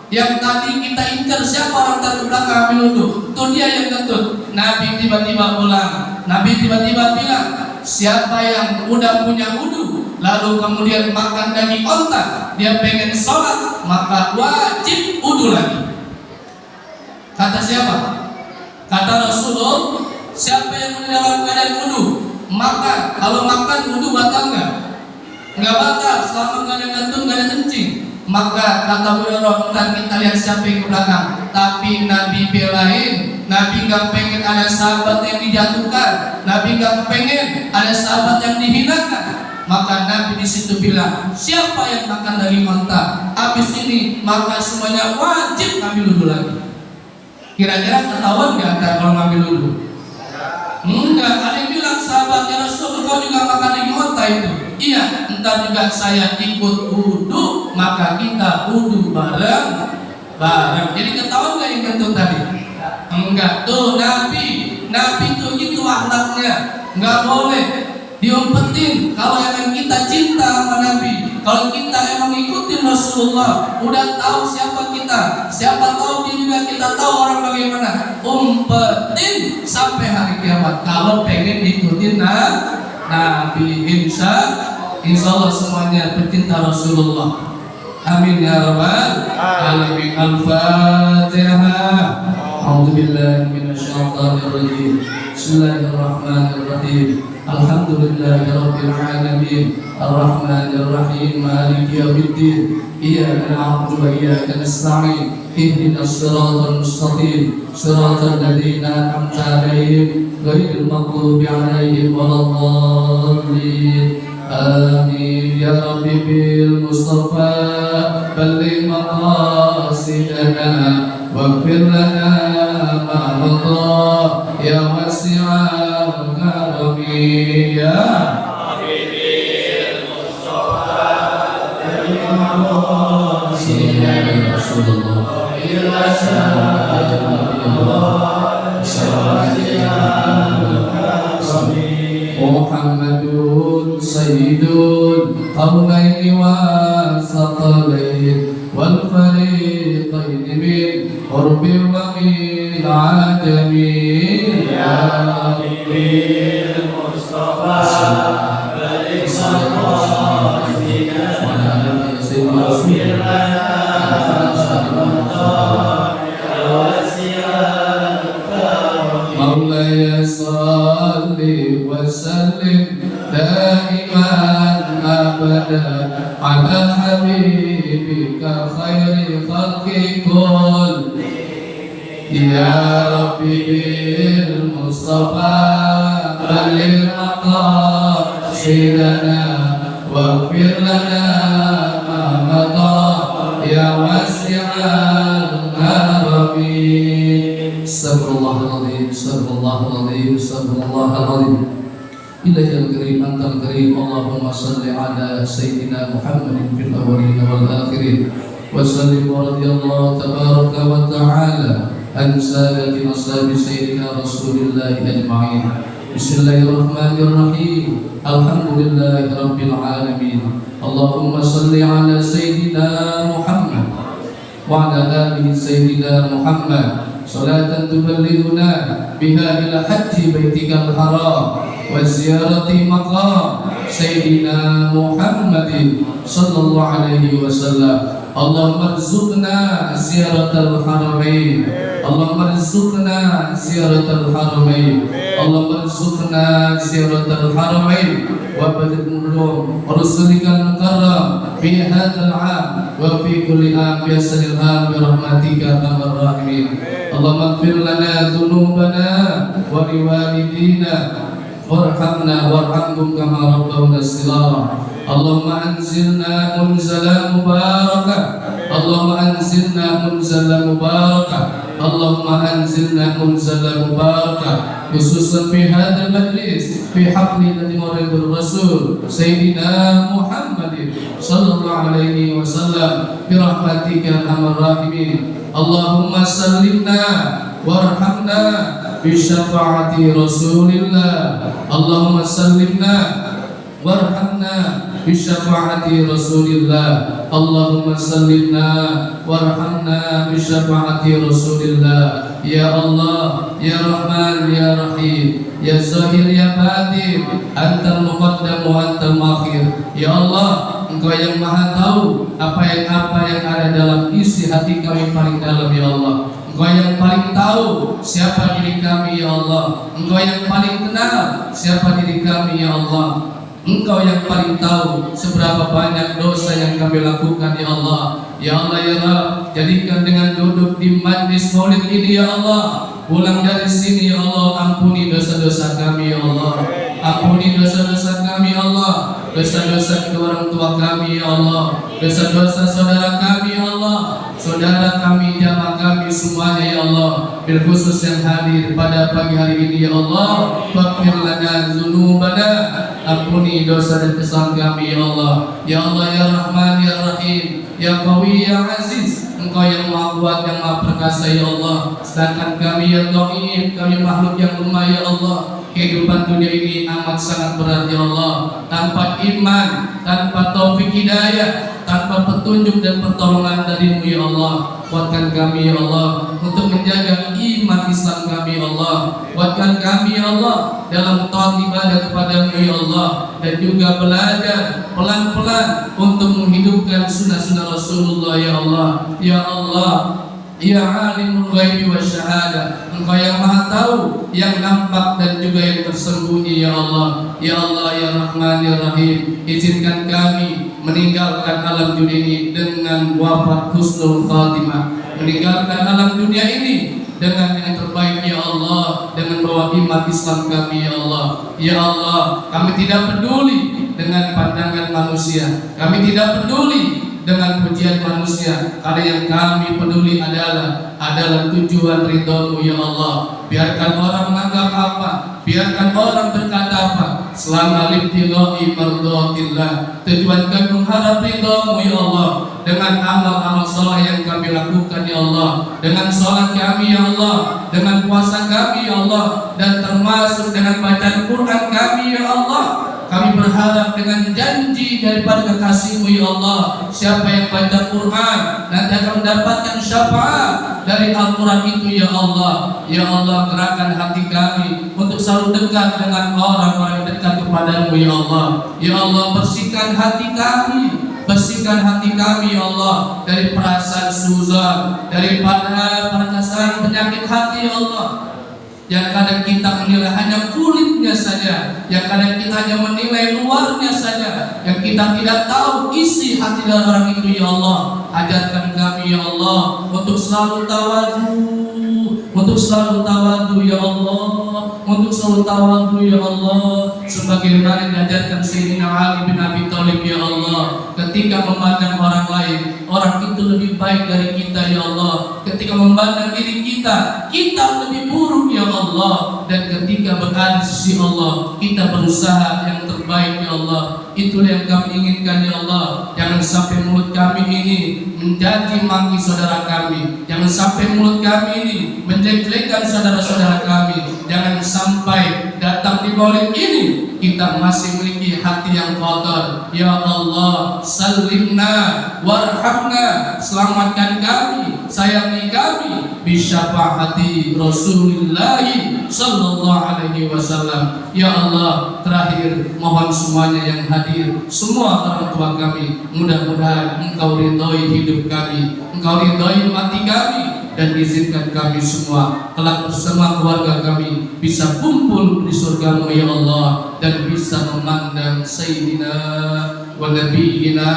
Yang tadi kita incar siapa orang terbelakang ambil wudhu, itu dia yang kentut. Nabi tiba-tiba pulang. Nabi tiba-tiba bilang, siapa yang udah punya wudhu lalu kemudian makan daging onta, dia pengen sholat, maka wajib wudhu lagi. Kata siapa? Kata Rasulullah, siapa yang dalam keadaan wudhu makan, kalau makan wudhu batal nggak? Nggak batal selama nggak ada kentut, nggak ada kencing. Maka kata Hurairah, ntar kita lihat siapa yang ke belakang. Tapi Nabi belain, Nabi nggak pengen ada sahabat yang dijatuhkan, Nabi nggak pengen ada sahabat yang dihinakan. Maka Nabi di situ bilang, siapa yang makan daging onta, habis ini maka semuanya wajib ngambil wudhu lagi. Kira-kira ketahuan nggak kalau ngambil wudhu? Enggak, ada yang bilang sahabatnya Rasul, kau juga makan daging onta itu. Iya, entar juga saya ikut wudhu, maka kita wudhu bareng. Jadi ketahuan nggak yang kentut tadi? Enggak, tuh Nabi tuh gitu akhlaknya, nggak boleh diumpetin. Kalau emang kita cinta sama Nabi, kalau kita emang ikutin Rasulullah, udah tahu siapa kita, siapa tahu dia juga kita tahu orang bagaimana, umpetin sampai hari kiamat. Kalau pengen ikutin Nabi, insya Allah semuanya pecinta Rasulullah. Amin ya rabbal alamin. Al-Fatihah. A'udzubillahi minasyaitonir rajim. Bismillahirrahmanirrahim. Alhamdulillahirabbil alamin. Arrahmanir rahim. Maliki yaumiddin. Iyyaka na'budu wa iyyaka nasta'in. Ihdinas siratal mustaqim. Siratal ladzina an'amta 'alaihim ghairil maghdubi 'alaihim waladdallin. Amin ya Rabbi bil Mustafa balligh maqasidana waghfir lana ma madha ya wasi'al karami ya Rabbi bil Mustafa balligh maqasidana Rasulullah Muhammadun Sayyidul Qawmaini wa Saqalain wal fariqain min Urbi wa min Ajami Ya Nabi Mustafa Balik Maqasidina Waghfir lana Maulaya salli wa sallim daiman abada ala habibika khairi khalqi kull ya Rabbi bil Mustafa balil maqasidana waghfir lana ma madha ya wasi'al karami. Astagfirullahaladzim, astagfirullahaladzim, astagfirullahaladzim. Ilahil karim, antal karim. Allahumma salli ala Sayyidina Muhammadin fil awalin wal akhirin. Wa sallim wa radiyallahu tabaraka wa ta'ala an sadati ashabi Sayyidina Rasulillah ajma'in. Bismillahirrahmanirrahim. Alhamdulillahi rabbil alamin. Allahumma salli ala Sayyidina Muhammad wa ala alihi Sayyidina Muhammad صلاة تبلغنا بها إلى حج بيتك الحرام وزيارة مقام Sayyidina Muhammadin sallallahu alaihi wasallam. Allahumma rzuqna ziyaratal haramain. Allahumma rzuqna ziyaratal haramain. Allahumma rzuqna ziyaratal haramain wa badrul rusulikal mukarram fi hadzal 'am wa fi kulli 'am bi asril 'am bi rahmatika arhamar rahimin. Allahumma ighfir lana dhunubana wa liwalidina warhamna warhamhum kama rabbawna shighara. Allahumma anzilna munzala mubarakah. Allahumma anzilna munzala mubarakah. Allahumma anzilna munzala mubarakah. Khususan fi hadzal majlis fi haqqi Nabiyyir Rasul Sayyidina Muhammadin sallallahu alaihi wasallam bi rahmatika arhamar rahimin. Allahumma sallimna warhamna bi syafaati Rasulillah. Allahumma sallimna warhamna bi syafaati Rasulillah. Allahumma sallimna warhamna bi syafaati Rasulillah. Ya Allah, Ya Rahman, Ya Rahim, Ya Zahir, Ya Batin, Antal Muqaddam wa Antal Muakhir. Ya Allah, Engkau yang Maha Tahu apa yang ada dalam isi hati kami paling dalam, Ya Allah. Engkau yang paling tahu siapa diri kami, Ya Allah. Engkau yang paling kenal siapa diri kami, Ya Allah. Engkau yang paling tahu seberapa banyak dosa yang kami lakukan, Ya Allah. Ya Allah, Ya Rabb, jadikan dengan duduk di majlis maulid ini, Ya Allah, pulang dari sini, Ya Allah, ampuni dosa-dosa kami, Ya Allah. Ampuni dosa-dosa kami, Ya Allah. Dosa-dosa kedua orang tua kami, Ya Allah. Dosa-dosa saudara kami, Ya Allah. Saudara kami, jamaah kami semuanya, Ya Allah. Bil khusus yang hadir pada pagi hari ini, Ya Allah. Faghfir lana dzunubana. Ampuni dosa dan kesalahan kami, Ya Allah. Ya Allah, Ya Rahman, Ya Rahim, Ya Qawi, Ya Aziz. Engkau yang Maha Kuat, yang Maha Perkasa, Ya Allah. Sedangkan kami yang dhaif, kami makhluk yang lemah, Ya Allah. Kehidupan dunia ini amat sangat berat, Ya Allah. Tanpa iman, tanpa taufik hidayah, tanpa petunjuk dan pertolongan dari-Mu, Ya Allah. Kuatkan kami, Ya Allah, untuk menjaga iman Islam kami, Ya Allah. Kuatkan kami, Ya Allah, dalam taat ibadah kepada-Mu, Ya Allah. Dan juga belajar pelan-pelan untuk menghidupkan sunnah-sunnah Rasulullah, Ya Allah. Ya Allah, Ya Alimul Ghaibi Wasyahada, Engkau yang Maha Tahu yang nampak dan juga yang tersembunyi, Ya Allah. Ya Allah, Ya Rahman, Ya Rahim, izinkan kami meninggalkan alam dunia ini dengan wafat husnul khatimah, meninggalkan alam dunia ini dengan yang terbaik, Ya Allah, dengan bawa iman Islam kami, Ya Allah. Ya Allah, kami tidak peduli dengan pandangan manusia, kami tidak peduli dengan pujian manusia, karena yang kami peduli adalah tujuan ridho-Mu, Ya Allah. Biarkan orang menganggap apa, biarkan orang berkata apa, selama libtighai mardhatillah, tujuan kami mengharap ridho-Mu, Ya Allah, dengan amal-amal saleh yang kami lakukan, Ya Allah, dengan salat kami, Ya Allah, dengan puasa kami, Ya Allah, dan termasuk dengan bacaan Quran kami, Ya Allah. Kami berharap dengan janji daripada kekasih-Mu, Ya Allah, siapa yang baca Quran nanti akan mendapatkan syafaat dari Al-Quran itu, Ya Allah. Ya Allah, gerakkan hati kami untuk selalu dekat dengan orang-orang yang dekat kepada-Mu, Ya Allah. Ya Allah, bersihkan hati kami, bersihkan hati kami, Ya Allah, dari perasaan suzon, daripada perasaan penyakit hati, Ya Allah. Yang kadang kita menilai hanya kulitnya saja, yang kadang kita hanya menilai luarnya saja, yang kita tidak tahu isi hati dari orang itu, Ya Allah. Ajarkan kami, Ya Allah, untuk selalu tawadu, untuk selalu tawadu, Ya Allah, untuk selalu tawadu, Ya Allah, sebagaimana diajarkan Sayyidina Ali bin Abi Thalib, Ya Allah. Ketika memandang orang lain, orang itu lebih baik dari kita, Ya Allah. Ketika memandang diri kita lebih buruk, Ya Allah. Dan ketika berada di sisi Allah, kita berusaha yang terbaik, Ya Allah. Itulah yang kami inginkan, Ya Allah. Jangan sampai mulut kami ini menjadi maki saudara kami, jangan sampai mulut kami ini menjelek-jelekan saudara-saudara kami. Jangan sampai datang di maulid ini kita masih memiliki hati yang kotor. Ya Allah, salimna warhamna, selamatkan kami, sayangi kami bisyafaati Rasulullah sallallahu alaihi wasallam. Ya Allah, terakhir mohon semuanya yang hadir, semua orang tua kami, mudah-mudahan Engkau ridhoi hidup kami, Engkau ridhoi mati kami, dan izinkan kami semua kelak bersama keluarga kami bisa kumpul di surga-Mu ya Allah, dan bisa memandang Sayyidina wa Nabiyyina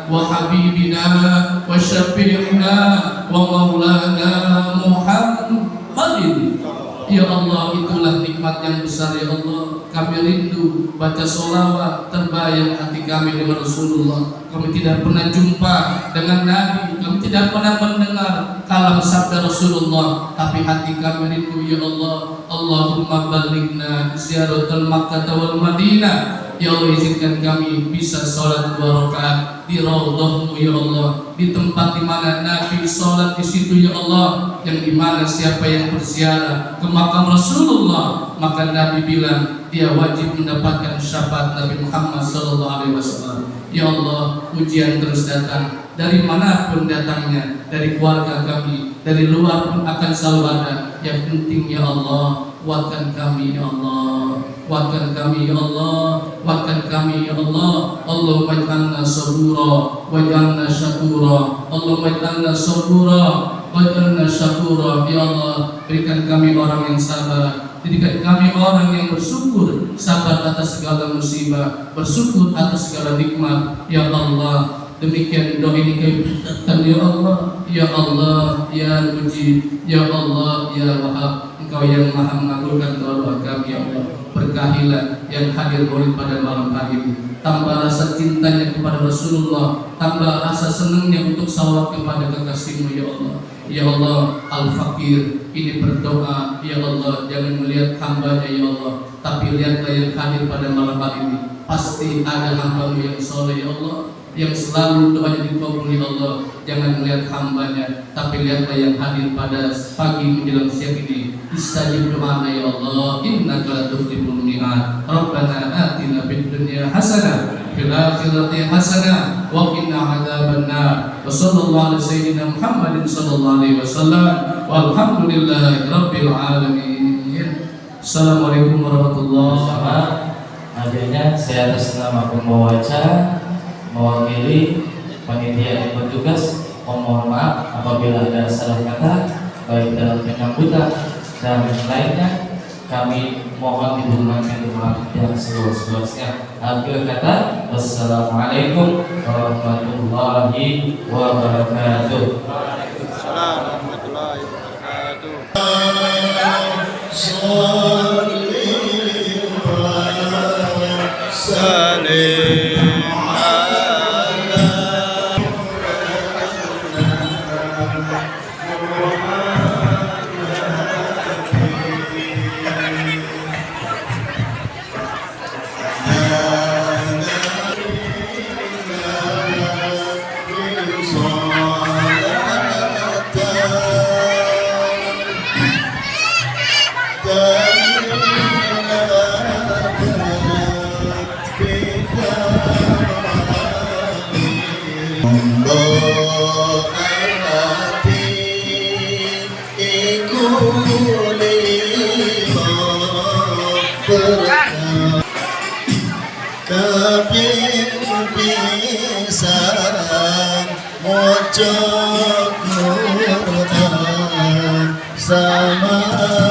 wa Habibina wa Syafi'ina wa Maulana Muhammadin. Ya Allah, itulah nikmat yang besar ya Allah. Kami rindu baca sholawat, terbayang hati kami dengan Rasulullah. Kami tidak pernah jumpa dengan Nabi, kami tidak pernah mendengar kalam sabda Rasulullah, tapi hati kami rindu ya Allah. Allahumma balighna ziyaratul Makkah wal Madinah. Ya Allah, izinkan kami bisa sholat 2 rakaat di Raudhah-Mu ya Allah, di tempat di mana Nabi sholat di situ ya Allah, yang di mana siapa yang berziarah ke makam Rasulullah, maka Nabi bilang dia wajib mendapatkan syafaat Nabi Muhammad sallallahu alaihi wasallam. Ya Allah, ujian terus datang dari manapun datangnya, dari keluarga kami, dari luar pun akan selalu ada. Yang penting ya Allah, kuatkan kami ya Allah, kuatkan kami ya Allah, kuatkan kami ya Allah. Allahumma ij'alna sabura waj'alna syakura, Allahumma ij'alna sabura waj'alna syakura. Ya Allah, berikan kami orang yang sabar, jadikan kami orang yang bersyukur, sabar atas segala musibah, bersyukur atas segala nikmat ya Allah. Demikian doa ini kami berikan ya Allah, ya Allah, ya Mujib, ya Allah, ya Wahab. Engkau yang maha mengabulkan doa kami ya Allah. Berkahilah yang hadir maulid pada malam hari ini, tambah rasa cintanya kepada Rasulullah, tambah rasa senangnya untuk salawat kepada kekasih-Mu ya Allah. Ya Allah, Al-Fakir ini berdoa ya Allah, jangan melihat hambanya ya Allah, tapi lihatlah yang hadir pada malam hari ini. Pasti ada hamba-Mu yang soleh ya Allah, yang selalu doanya dikabul ya Allah. Jangan melihat hambanya, tapi lihatlah yang hadir pada pagi menjelang siang ini. Istajib doa ya Allah, innaka la tukhliful mi'ad. Rabbana atina fid dunya hasanah fil akhirati hasanah wa qina adzabannar. Wa sallallahu ala sayyidina Muhammadin sallallahu alaihi wasallam. Walhamdulillahi rabbil alamin. Assalamualaikum warahmatullahi wabarakatuh. Akhirnya saya atas nama pembawa acara mewakili panitia yang bertugas memohon maaf apabila ada salah kata baik dalam penyambutan dan lainnya. Kami mohon dihormati maaf yang seluas-luasnya. Akhir kata, wassalamualaikum warahmatullahi wabarakatuh. Waalaikumsalam warahmatullahi wabarakatuh. Sama